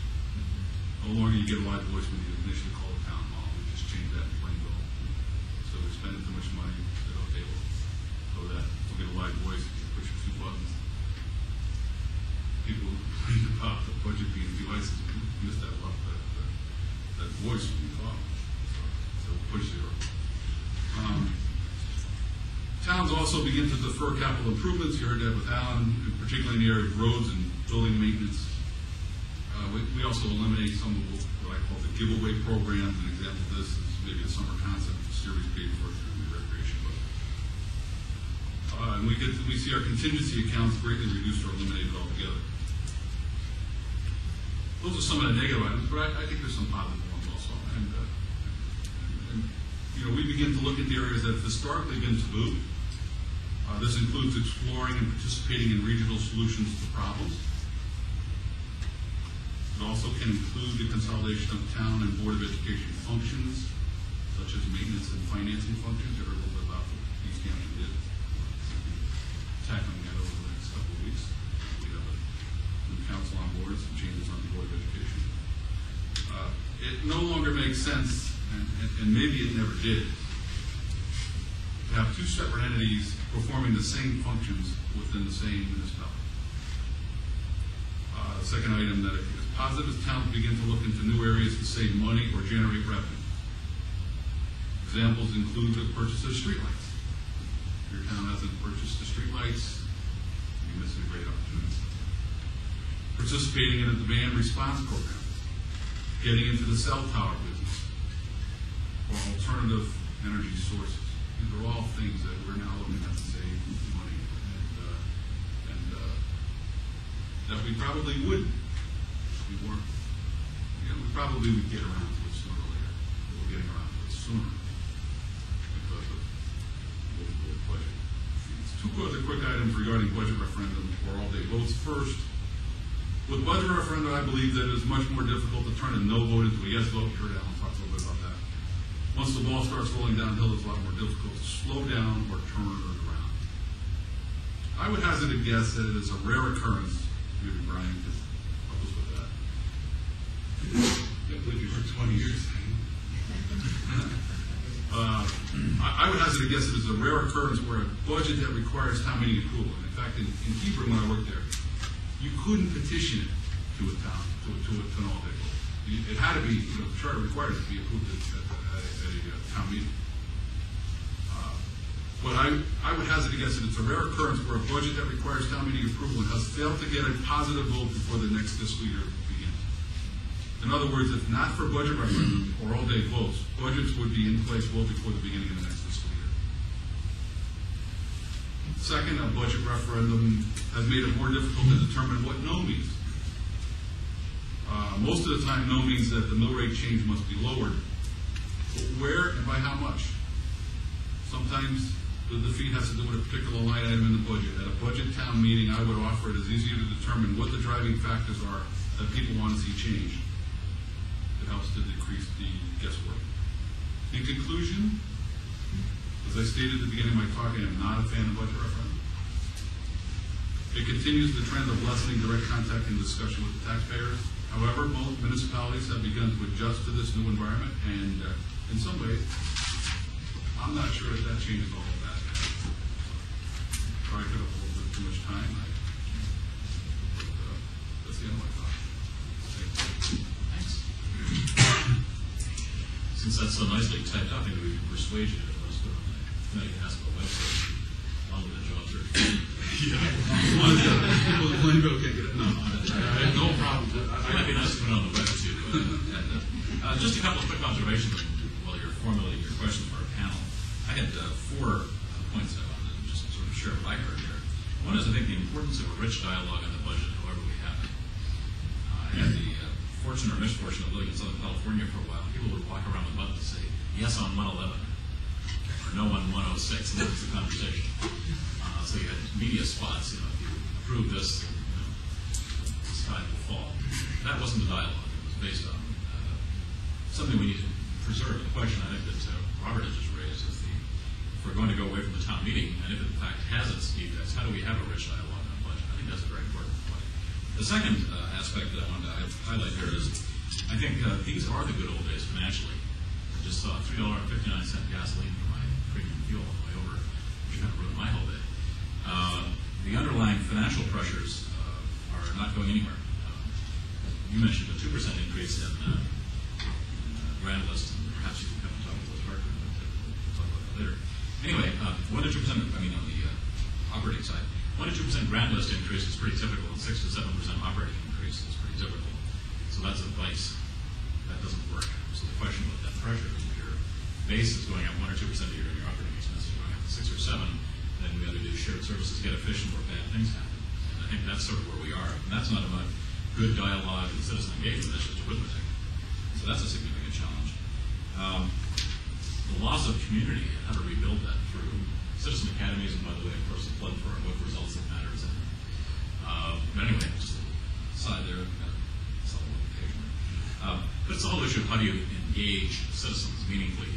No longer you get a live voice when you initially call the town hall. We just changed that in Plainville. So we're spending too much money. Said, okay, we'll go that. We'll get a live voice. You push a few buttons. People complain about the budget being too high. You miss that voice when you call. So push 0. Towns also begin to defer capital improvements. You heard that with Alan, particularly in the area of roads and building maintenance. We also eliminate some of what I call the giveaway programs. An example of this is maybe a summer concept series paid for through the recreation budget. And we see our contingency accounts greatly reduced or eliminated altogether. Those are some of the negative items, but I think there's some positive ones also. And we begin to look at the areas that have historically been taboo. This includes exploring and participating in regional solutions to problems. It also can include the consolidation of town and Board of Education functions, such as maintenance and financing functions. You heard a little bit about what East Hampton did. Tackling that over the next couple of weeks. We have a new council on board, some changes on the Board of Education. It no longer makes sense, and maybe it never did, to have 2 separate entities performing the same functions within the same municipality. The second item that I think is positive is towns begin to look into new areas to save money or generate revenue. Examples include the purchase of streetlights. If your town hasn't purchased the streetlights, you're missing a great opportunity. Participating in a demand response program, getting into the cell tower business, or alternative energy sources. These are all things that we're now looking at to save money, and that we probably would. We weren't. We probably would get around to it sooner or later. We're getting around to it sooner because of the budget. 2 other quick items regarding budget referendum or all-day votes. First, with budget referendum, I believe that it is much more difficult to turn a no vote into a yes vote. You heard Alan talk a little bit about that. Once the ball starts rolling downhill, it's a lot more difficult to slow down or turn it around. I would hazard a guess that it is a rare occurrence. Maybe Brian could help us with that. I've lived here for 20 years. I would hazard a guess that it's a rare occurrence where a budget that requires town meeting approval. And in fact, in Hebron, when I worked there, you couldn't petition it to a town, to an all-day vote. It had to be, the charter required it to be approved at a town meeting. But I would hazard a guess that it's a rare occurrence where a budget that requires town meeting approval and has failed to get a positive vote before the next fiscal year begins. In other words, if not for budget referendum or all-day votes, budgets would be in place well before the beginning of the next fiscal year. Second, a budget referendum has made it more difficult to determine what no means. Most of the time, no means that the mill rate change must be lowered. But where and by how much? Sometimes the defeat has to do with a particular line item in the budget. At a budget town meeting, I would offer it as easier to determine what the driving factors are that people want to see change. It helps to decrease the guesswork. In conclusion, as I stated at the beginning of my talk, I am not a fan of budget referendum. It continues the trend of lessening direct contact and discussion with the taxpayers. However, most municipalities have begun to adjust to this new environment, and in some ways, I'm not sure that changes all of that. Probably took up a little bit too much time. But that's the end of my talk. Thanks. Since that's so nicely typed up, maybe we can persuade you to let's put on the ASPA website. All of the jobs are. No problem. It might be nice to put it on the web too. Just a couple of quick observations while you're formulating your questions for our panel. I had 4 points I wanted to just sort of share what I heard here. One is, I think, the importance of a rich dialogue on the budget, however we have it. I had the fortune or misfortune of living in Southern California for a while. People would walk around the button and say, yes on 111, or no on 106, and that was the conversation. So you had media spots, if you approve this, the sky will fall. That wasn't the dialogue. It was based on something we need to preserve. The question I think that Robert has just raised is if we're going to go away from the town meeting, and if it in fact has its defects, how do we have a rich dialogue on a budget? I think that's a very important point. The second aspect that I wanted to highlight here is I think these are the good old days financially. I just saw $3.59 gasoline for my premium fuel on the way over, which kind of ruined my whole day. The underlying financial pressures are not going anywhere. You mentioned a 2% increase in grand list, and perhaps you can come and talk with Hartford, but we'll talk about that later. Anyway, 1 to 2%, I mean on the operating side, 1 to 2% grand list increase is pretty typical, and 6 to 7% operating increase is pretty typical. So that's advice. That doesn't work. So the question about that pressure is if your base is going up 1 or 2% a year and your operating expenses are going up to 6 or 7, then we got to do shared services, get efficient where bad things happen. And I think that's sort of where we are. And that's not about good dialogue and citizen engagement, that's just arithmetic. So that's a significant challenge. The loss of community and how to rebuild that through citizen academies, and by the way, of course, the plug for our book Results That Matters. But anyway, just a side there, but it's the whole issue of how do you engage citizens meaningfully,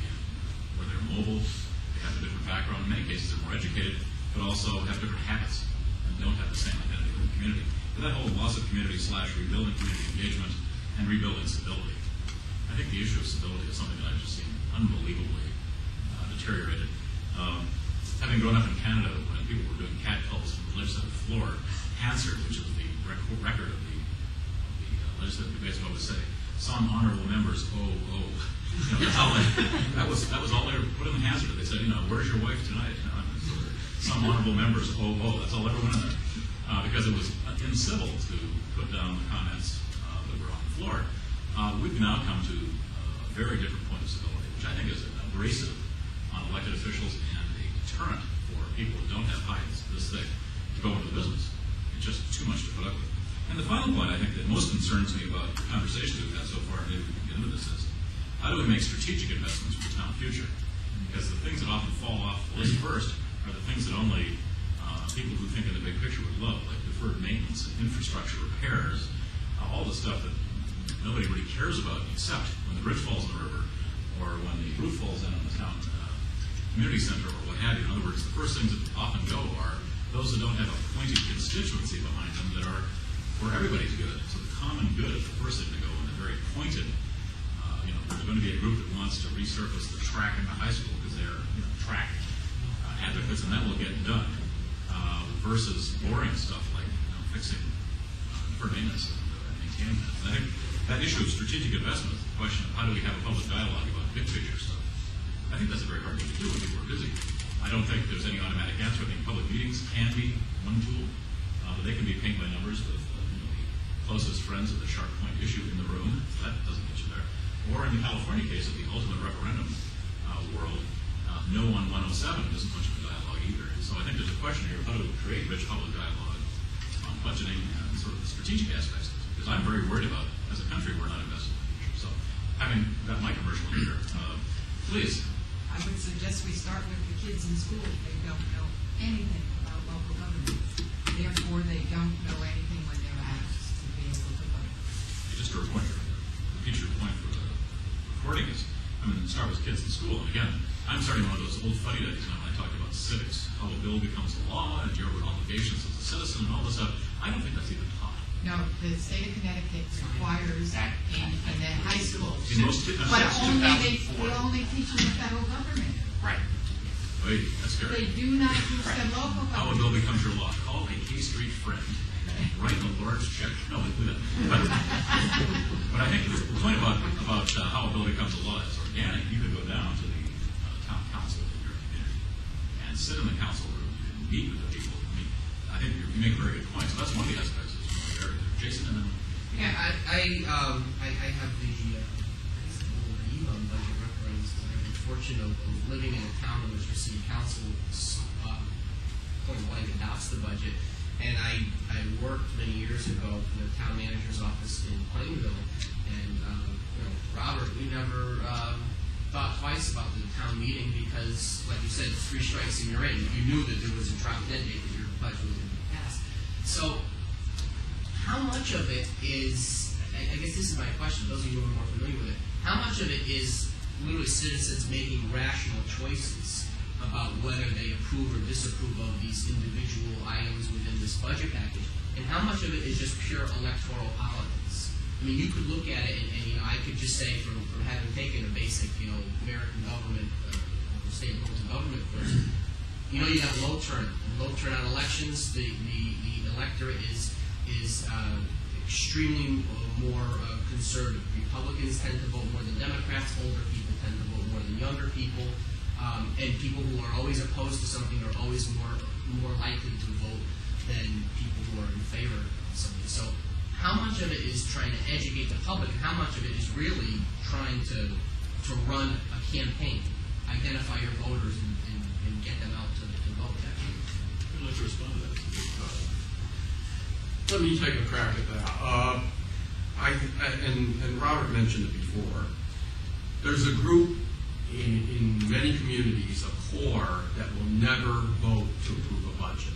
where they're mobile, they have a different background, in many cases they're more educated, but also have different habits and don't have the same identity with the community. But that whole loss of community / rebuilding community engagement and rebuilding stability. I think the issue of stability is something that I've just seen unbelievably deteriorated. Having grown up in Canada when people were doing cat calls from the legislative floor, Hansard, which is the record of the legislative debates, would always say, "Some honorable members, oh." You know, that's all that was all they were put in the Hansard. They said, where's your wife tonight? Some honorable members, oh. That's all everyone in there. Because it was incivil to put down the comments that were on the floor. We've now come to a very different point of civility, which I think is abrasive on elected officials and a deterrent for people who don't have hides this thick to go into the business. It's just too much to put up with. And the final point I think that most concerns me about the conversations we've had so far, maybe we can get into this, is how do we make strategic investments for the town future? Because the things that often fall off the list first are the things that only people who think in the big picture would love, like deferred maintenance and infrastructure repairs, all the stuff that nobody really cares about except when the bridge falls in the river or when the roof falls in on the town community center or what have you. In other words, the first things that often go are those that don't have a pointed constituency behind them that are for everybody's good. So the common good is the first thing to go, and they're very pointed. There's going to be a group that wants to resurface the track in the high school because they're track advocates, and that will get done. Versus boring stuff like fixing deferred maintenance and maintaining that. And I think that issue of strategic investment, the question of how do we have a public dialogue about big picture stuff, I think that's a very hard thing to do when people are busy. I don't think there's any automatic answer. I think public meetings can be one tool, but they can be paint by numbers with the closest friends of the sharp point issue in the room. That doesn't get you there. Or in the California case of the ultimate referendum world, no on 107 isn't much of a dialogue either. So I think there's a question here of how to create rich public dialogue on budgeting and sort of the strategic aspects. Because I'm very worried about, as a country, we're not investing in the future. So having got my commercial in here, please. I would suggest we start with the kids in school. They don't know anything about local government. Therefore, they don't know anything when they're asked to be able to vote. Just to repeat your point for the recording is, I mean, start with kids in school. And again, I'm starting one of those old fuddy-duddies when I talk about civics, how a bill becomes a law and your obligations as a citizen and all this stuff. I don't think that's even taught. No, the state of Connecticut requires that in their high school. In most, But only they only teach in the federal government. Right. wait, that's They scary. do not teach the local How a bill government. becomes your law. Call a K Street friend. Write the Lord's check. No, we do that. But I think the point about how a bill becomes a law is organic. You could go down to the town council in your community and sit in the council room and meet with the people. I mean, I think you make very good points. So that's one of the aspects of this area. Jason, and then Yeah, I have the naive on budget referendums. I have the fortune of living in a town in which the city council point blank adopts the budget. And I worked many years ago in the town manager's office in Plainville. And Robert, we never thought twice about the town meeting because, like you said, 3 strikes and you're in. You knew that there was a drop dead date that your budget was going to be passed. So how much of it is, I guess this is my question, those of you who are more familiar with it, how much of it is literally citizens making rational choices about whether they approve or disapprove of these individual items within this budget package, and how much of it is just pure electoral politics? I mean, you could look at it and I could just say from having taken a basic, American government, state and local government course, you have low turnout elections, the electorate is extremely more conservative. Republicans tend to vote more than Democrats. Older people tend to vote more than younger people. And people who are always opposed to something are always more likely to vote than people who are in favor of something. So how much of it is trying to educate the public, and how much of it is really trying to run a campaign, identify your voters, and get them out to vote? I'd like to respond to that. Let me take a crack at that. And Robert mentioned it before. There's a group in many communities, a core, that will never vote to approve a budget.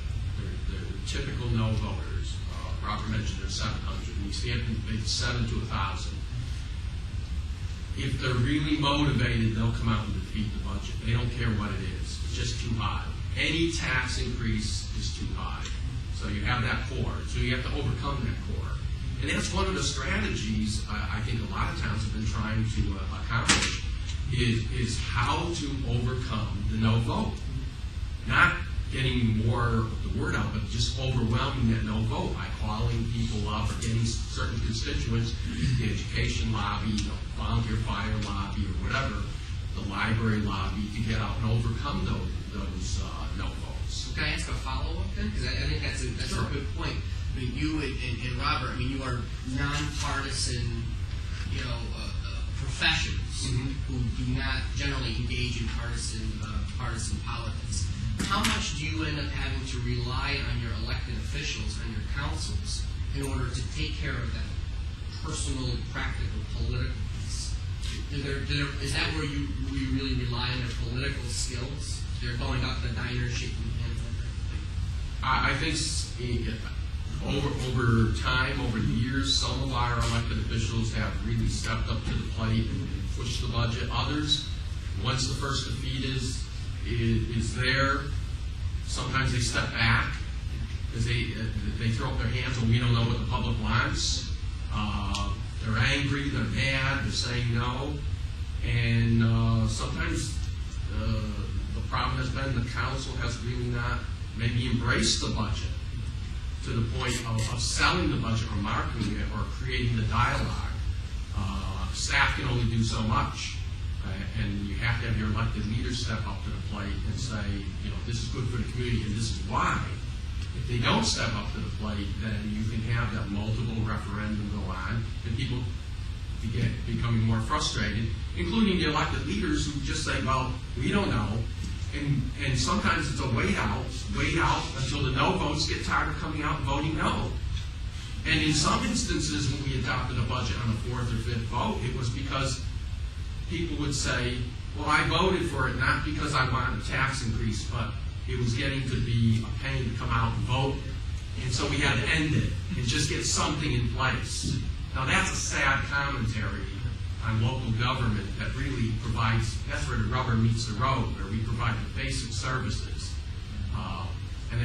They're typical no voters. Robert mentioned there's 700. In East Hampton, it's 7 to 1,000. If they're really motivated, they'll come out and defeat the budget. They don't care what it is. It's just too high. Any tax increase is too high. So you have that core. So you have to overcome that core. And that's one of the strategies I think a lot of towns have been trying to accomplish is how to overcome the no vote. Not getting more of the word out, but just overwhelming that no vote by calling people up or getting certain constituents, the education lobby, volunteer fire lobby, or whatever, the library lobby, to get out and overcome those no votes. Can I ask a follow-up then? Because I think that's Sure. a good point. I mean, you and Robert, you are nonpartisan, professionals who do not generally engage in partisan politics. How much do you end up having to rely on your elected officials and your councils in order to take care of that personal, practical, political piece? Is that where you really rely on their political skills? They're going up the diner, shaking hands. I think over time, over the years, some of our elected officials have really stepped up to the plate and pushed the budget. Others, once the first defeat is there, sometimes they step back because they throw up their hands and we don't know what the public wants. They're angry, they're mad, they're saying no, and sometimes the problem has been the council has really not maybe embraced the budget to the point of selling the budget or marketing it or creating the dialogue. Staff can only do so much, and you have to have your elected leaders step up to the plate and say, this is good for the community and this is why If they don't step up to the plate, then you can have that multiple referendum go on, and people becoming more frustrated, including the elected leaders who just say, well, we don't know. And sometimes it's a wait out until the no votes get tired of coming out and voting no. And in some instances, when we adopted a budget on the fourth or fifth vote, it was because people would say, well, I voted for it not because I wanted a tax increase, but it was getting to be a pain to come out and vote. And so we had to end it and just get something in place. Now that's a sad commentary on local government that really provides, that's where the rubber meets the road, where we provide the basic services. And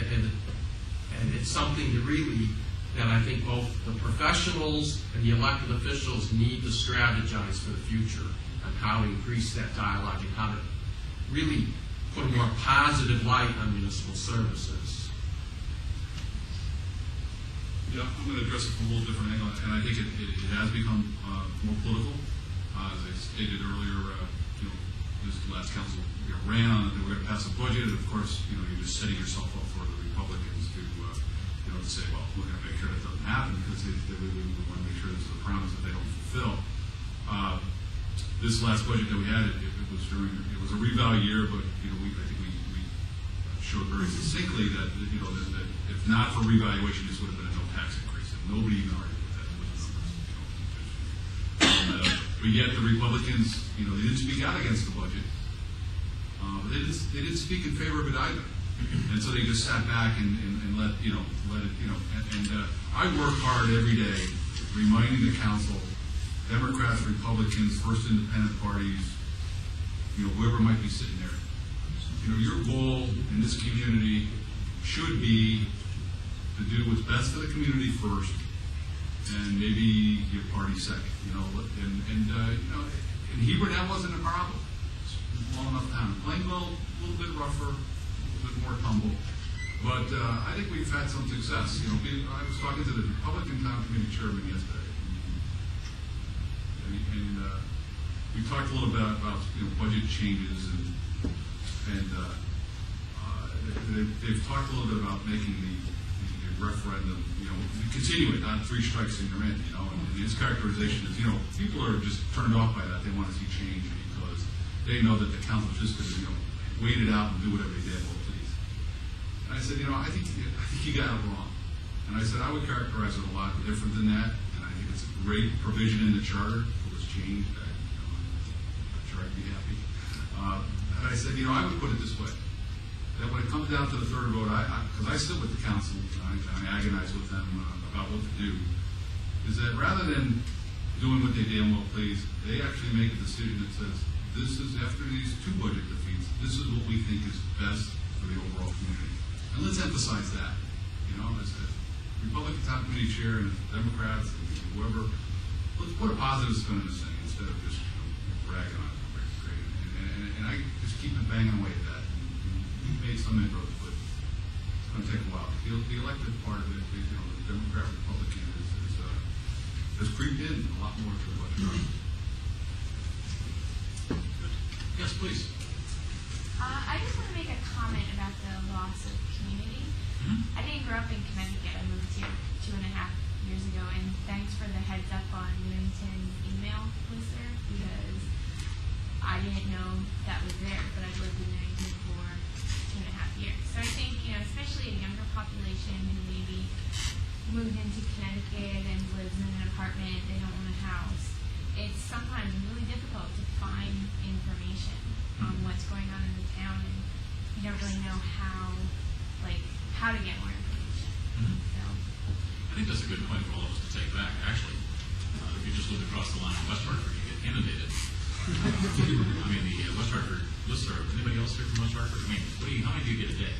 it's something that I think both the professionals and the elected officials need to strategize for the future on how to increase that dialogue and how to really put a more positive light on municipal services. Yeah, I'm going to address it from a little different angle, and I think it has become more political. As I stated earlier, this last council ran on it that we're going to pass a budget, and of course, you're just setting yourself up for the Republicans to say, well, we're going to make sure that doesn't happen because we want to make sure this is a promise that they don't fulfill. This last budget that we had, it was a reval year, but I think we showed very succinctly that that if not for revaluation, this would have been a no tax increase, and nobody even argued with that with the numbers. But yet the Republicans, they didn't speak out against the budget, but they didn't speak in favor of it either. And so they just sat back and let it. And I work hard every day reminding the council, Democrats, Republicans, First Independent parties, whoever might be sitting there. Your goal in this community should be to do what's best for the community first, and maybe your party second. In Hebron that wasn't a problem. Small enough town. Plainville, a little bit rougher, a bit more tumble. But I think we've had some success. I was talking to the Republican Town Committee Chairman yesterday, and we talked a little bit about budget changes, and they've talked a little bit about making the referendum, continue it, not 3 strikes and you're in. And his characterization is, people are just turned off by that. They want to see change because they know that the council's just going to, wait it out and do whatever they damn well please. And I said, I think you got it wrong. And I said, I would characterize it a lot different than that. And I think it's a great provision in the charter. If it was changed, I'm sure I'd be happy. And I said, I would put it this way. That when it comes down to the third vote, because I sit with the council, and I agonize with them about what to do, is that rather than doing what they damn well please, they actually make a decision that says, this is, after these 2 budget defeats, this is what we think is best for the overall community. And let's emphasize that. As a Republican Town Committee Chair and Democrats and whoever, let's put a positive spin on this thing instead of just bragging on it. And I just keep banging away at that. We've made some inroads, but it's going to take a while. The elected part of it, the Democrat Republican has creeped in a lot more to the budget. Yes, please. I just want to make a comment about the loss of community. I didn't grow up in Connecticut. I moved here 2.5 years ago, and thanks for the heads up on Newington's email listserv because I didn't know that was there, but I've lived in Newington for 2.5 years. So I think, especially a younger population who maybe moved into Connecticut and lives in an apartment, they don't own a house, it's sometimes really difficult to find information on what's going on in the town, and you don't really know how to get more information. So I think that's a good point for all of us to take back. Actually, if you just look across the line in West Hartford, you get inundated. The West Hartford listserv. Anybody else here from West Hartford? How many do you get a day?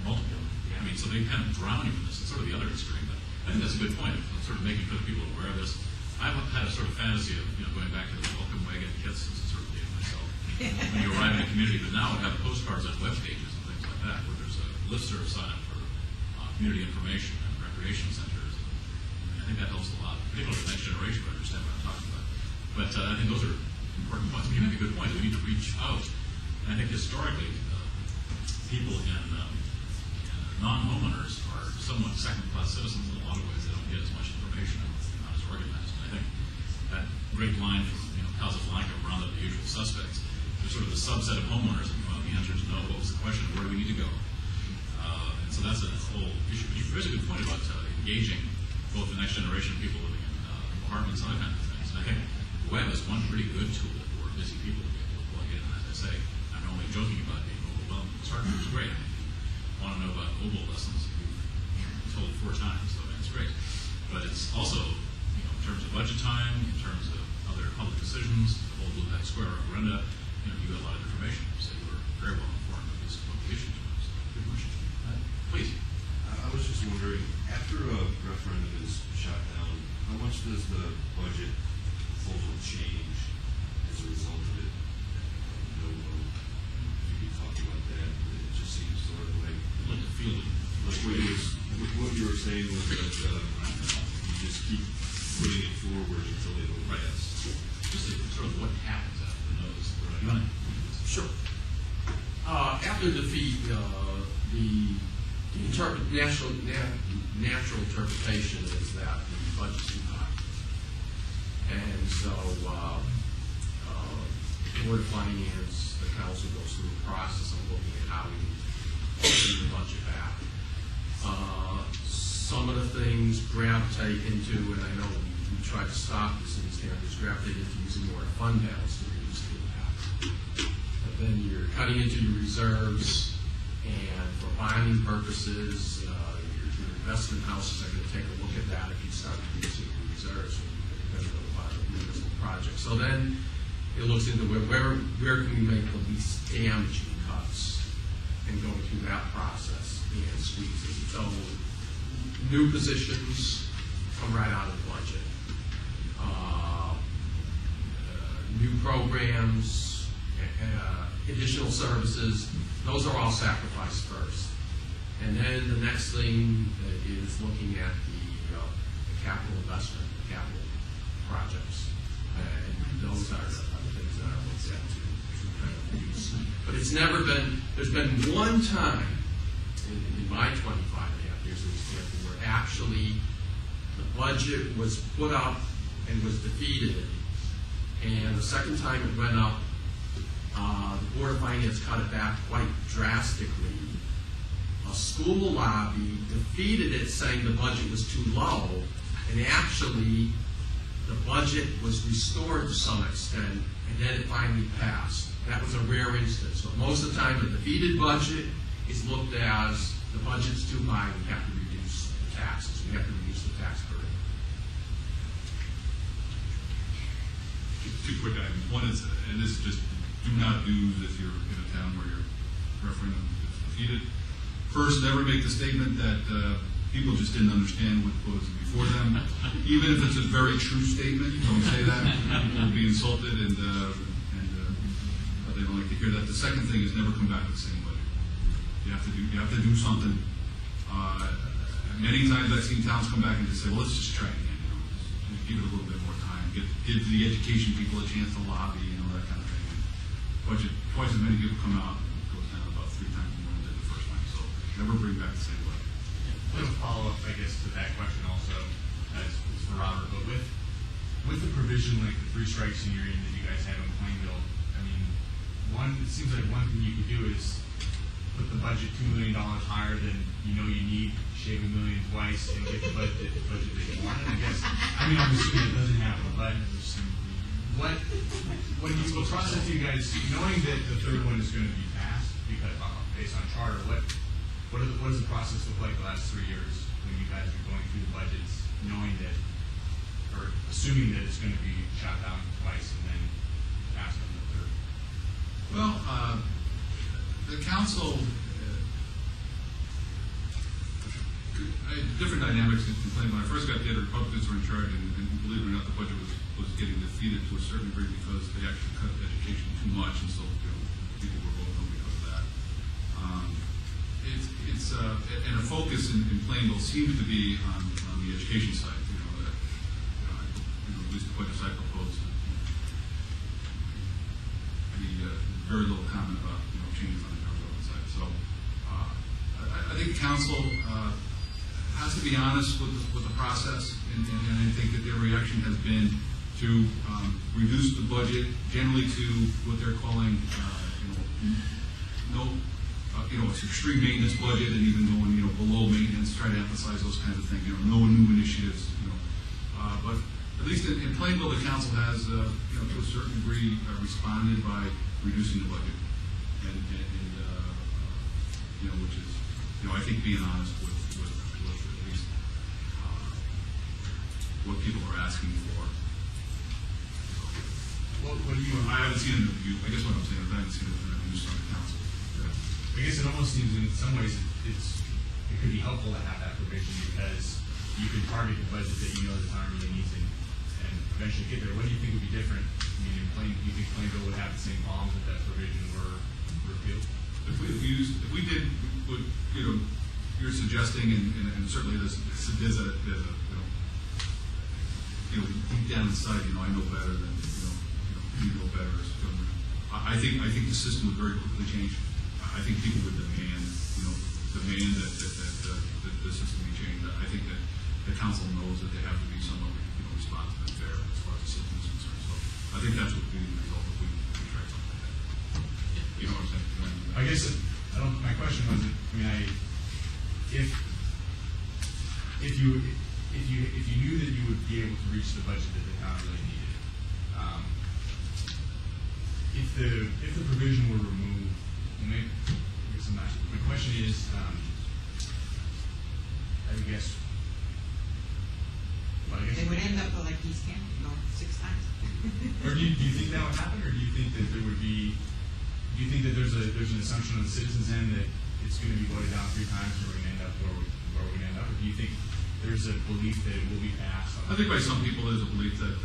Multiple. So they kind of drown you in this. It's sort of the other extreme. But I think that's a good point of sort of making sure that people are aware of this. I've had a sort of fantasy of going back to the welcome wagon kits and sort of being myself when you arrive in a community. But now I have postcards on web pages and things like that where there's a listserv sign up for community information and recreation centers. And I think that helps a lot, particularly the next generation to understand what I'm talking about. But I think those are important points. You make a good point. We need to reach out. And I think historically, people in non-homeowners are somewhat second-class citizens in a lot of ways. They don't get as much information and they're not as organized. And I think that great line from, Casablanca, round up the usual suspects. There's sort of the subset of homeowners, and the answer is no. What was the question? Where do we need to go? And so that's a whole issue. But you raised a good point about engaging both the next generation of people living in apartments and other kinds of things. And I think the web is one pretty good tool for busy people to be able to plug in. And as I say, I'm only joking about being overwhelmed. Starting is great. I mean, if you want to know about mobile lessons, you've told 4 times, so that's great. But it's also, in terms of budget time, in terms of other public decisions, the whole Blue Hat Square referenda, you got a lot of information. So you were very well informed of these what the issues are. So good question. Please. I was just wondering, after a referendum is shot down, how much does the budget proposal change as a result of it? No vote. If you could talk about that, it just seems sort of like Like the feeling. what you were saying was that you just keep putting it forward until they vote Right. yes. Just sort of what happens after the notice. You want to? Sure. After defeat, natural interpretation is that the budget's too high. And so, the Board of Finance, the council goes through a process of looking at how we bring the budget back. Some of the things gravitate into, and I know we try to stop this in the standards, gravitate into using more fund balance to reduce the impact. But then you're cutting into your reserves, and for bonding purposes, your investment houses are going to take a look at that if you start reducing your reserves when you're going to go to buy a municipal project. So then it looks into where can we make the least damaging cuts, and going through that process and squeezing. So new positions come right out of the budget. New programs, additional services, those are all sacrificed first. And then the next thing is looking at the capital investment, the capital projects. And those are the things that are looked at to kind of reduce. But it's never been, there's been one time in my 25 and a half years in Wisconsin where actually the budget was put up and was defeated. And the second time it went up, the Board of Finance cut it back quite drastically. A school lobby defeated it, saying the budget was too low, and actually the budget was restored to some extent, and then it finally passed. That was a rare instance. But most of the time, the defeated budget is looked as the budget's too high, we have to reduce the taxes, we have to reduce the tax burden. Two quick items. One is, and this is just do not do's if you're in a town where your referendum is defeated. First, never make the statement that people just didn't understand what was before them. Even if it's a very true statement, don't say that. People will be insulted and they don't like to hear that. The second thing is never come back with the same budget. You have to do something. Many times I've seen towns come back and just say, well, let's just try it again. Just give it a little bit more time. Give the education people a chance to lobby, that kind of thing. And budget, twice as many people come out, and it goes down about 3 times more than the first time. So never bring back the same budget. Just follow up, I guess, to that question also, as for Robert, but with the provision like the 3 strikes in your end that you guys have in Plainville, I mean, it seems like one thing you could do is put the budget $2 million higher than you need, shave $1 million twice, and get the budget that you want. I guess, I'm assuming it doesn't happen, but what process do you guys, knowing that the third one is going to be passed because based on charter, what does the process look like the last 3 years when you guys are going through the budgets, knowing that, or assuming that it's going to be shot down twice and then passed on the third? Well, the council, different dynamics in Plain. When I first got there, the Republicans were in charge, and believe it or not, the budget was getting defeated to a certain degree because they actually cut education too much, and so people were voting because of that. And the focus in Plainville seems to be on the education side. At least the budget I proposed. Very little comment about changes on the government side. So I think council council has to be honest with the process, and I think that their reaction has been to reduce the budget generally to what they're calling, it's extreme maintenance budget, and even going, below maintenance, try to emphasize those kinds of things, no new initiatives, but at least in Plainville, the council has, to a certain degree, responded by reducing the budget, and which is, I think being honest with at least what people are asking for. What do you? I haven't seen an review. I guess what I'm saying is I haven't seen an review from the council. I guess it almost seems in some ways it could be helpful to have that provision because you can target the budget that you know the town really needs and eventually get there. What do you think would be different? I mean, do you think Plainville would have the same problems if that provision were repealed? If we did what you're suggesting, and certainly there's a deep down inside, I know better than you know better as a government. I think the system would very quickly change. I think people would demand that the system be changed. I think that the council knows that they have to be somewhat responsive and fair as far as the system is concerned. So I think that's what would be the result if we tried something like that. You know what I'm saying? I guess my question was, if you knew that you would be able to reach the budget that the town really needed, if the provision were removed, my question is, They would end up like East Hampton, 6 times. or do you think that would happen, or do you think that there's an assumption on the citizens' end that it's going to be voted down 3 times and we're going to end up where we're going to end up, or do you think there's a belief that it will be passed? I think by some people there's a belief that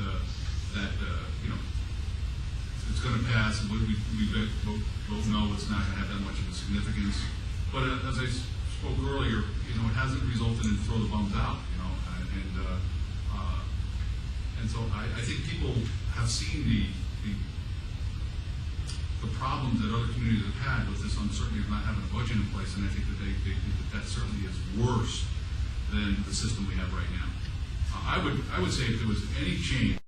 it's going to pass, and we both know it's not going to have that much of a significance. But as I spoke earlier, it hasn't resulted in throw the bums out, and so I think people have seen the problems that other communities have had with this uncertainty of not having a budget in place, and I think that they think that certainly is worse than the system we have right now. I would say if there was any change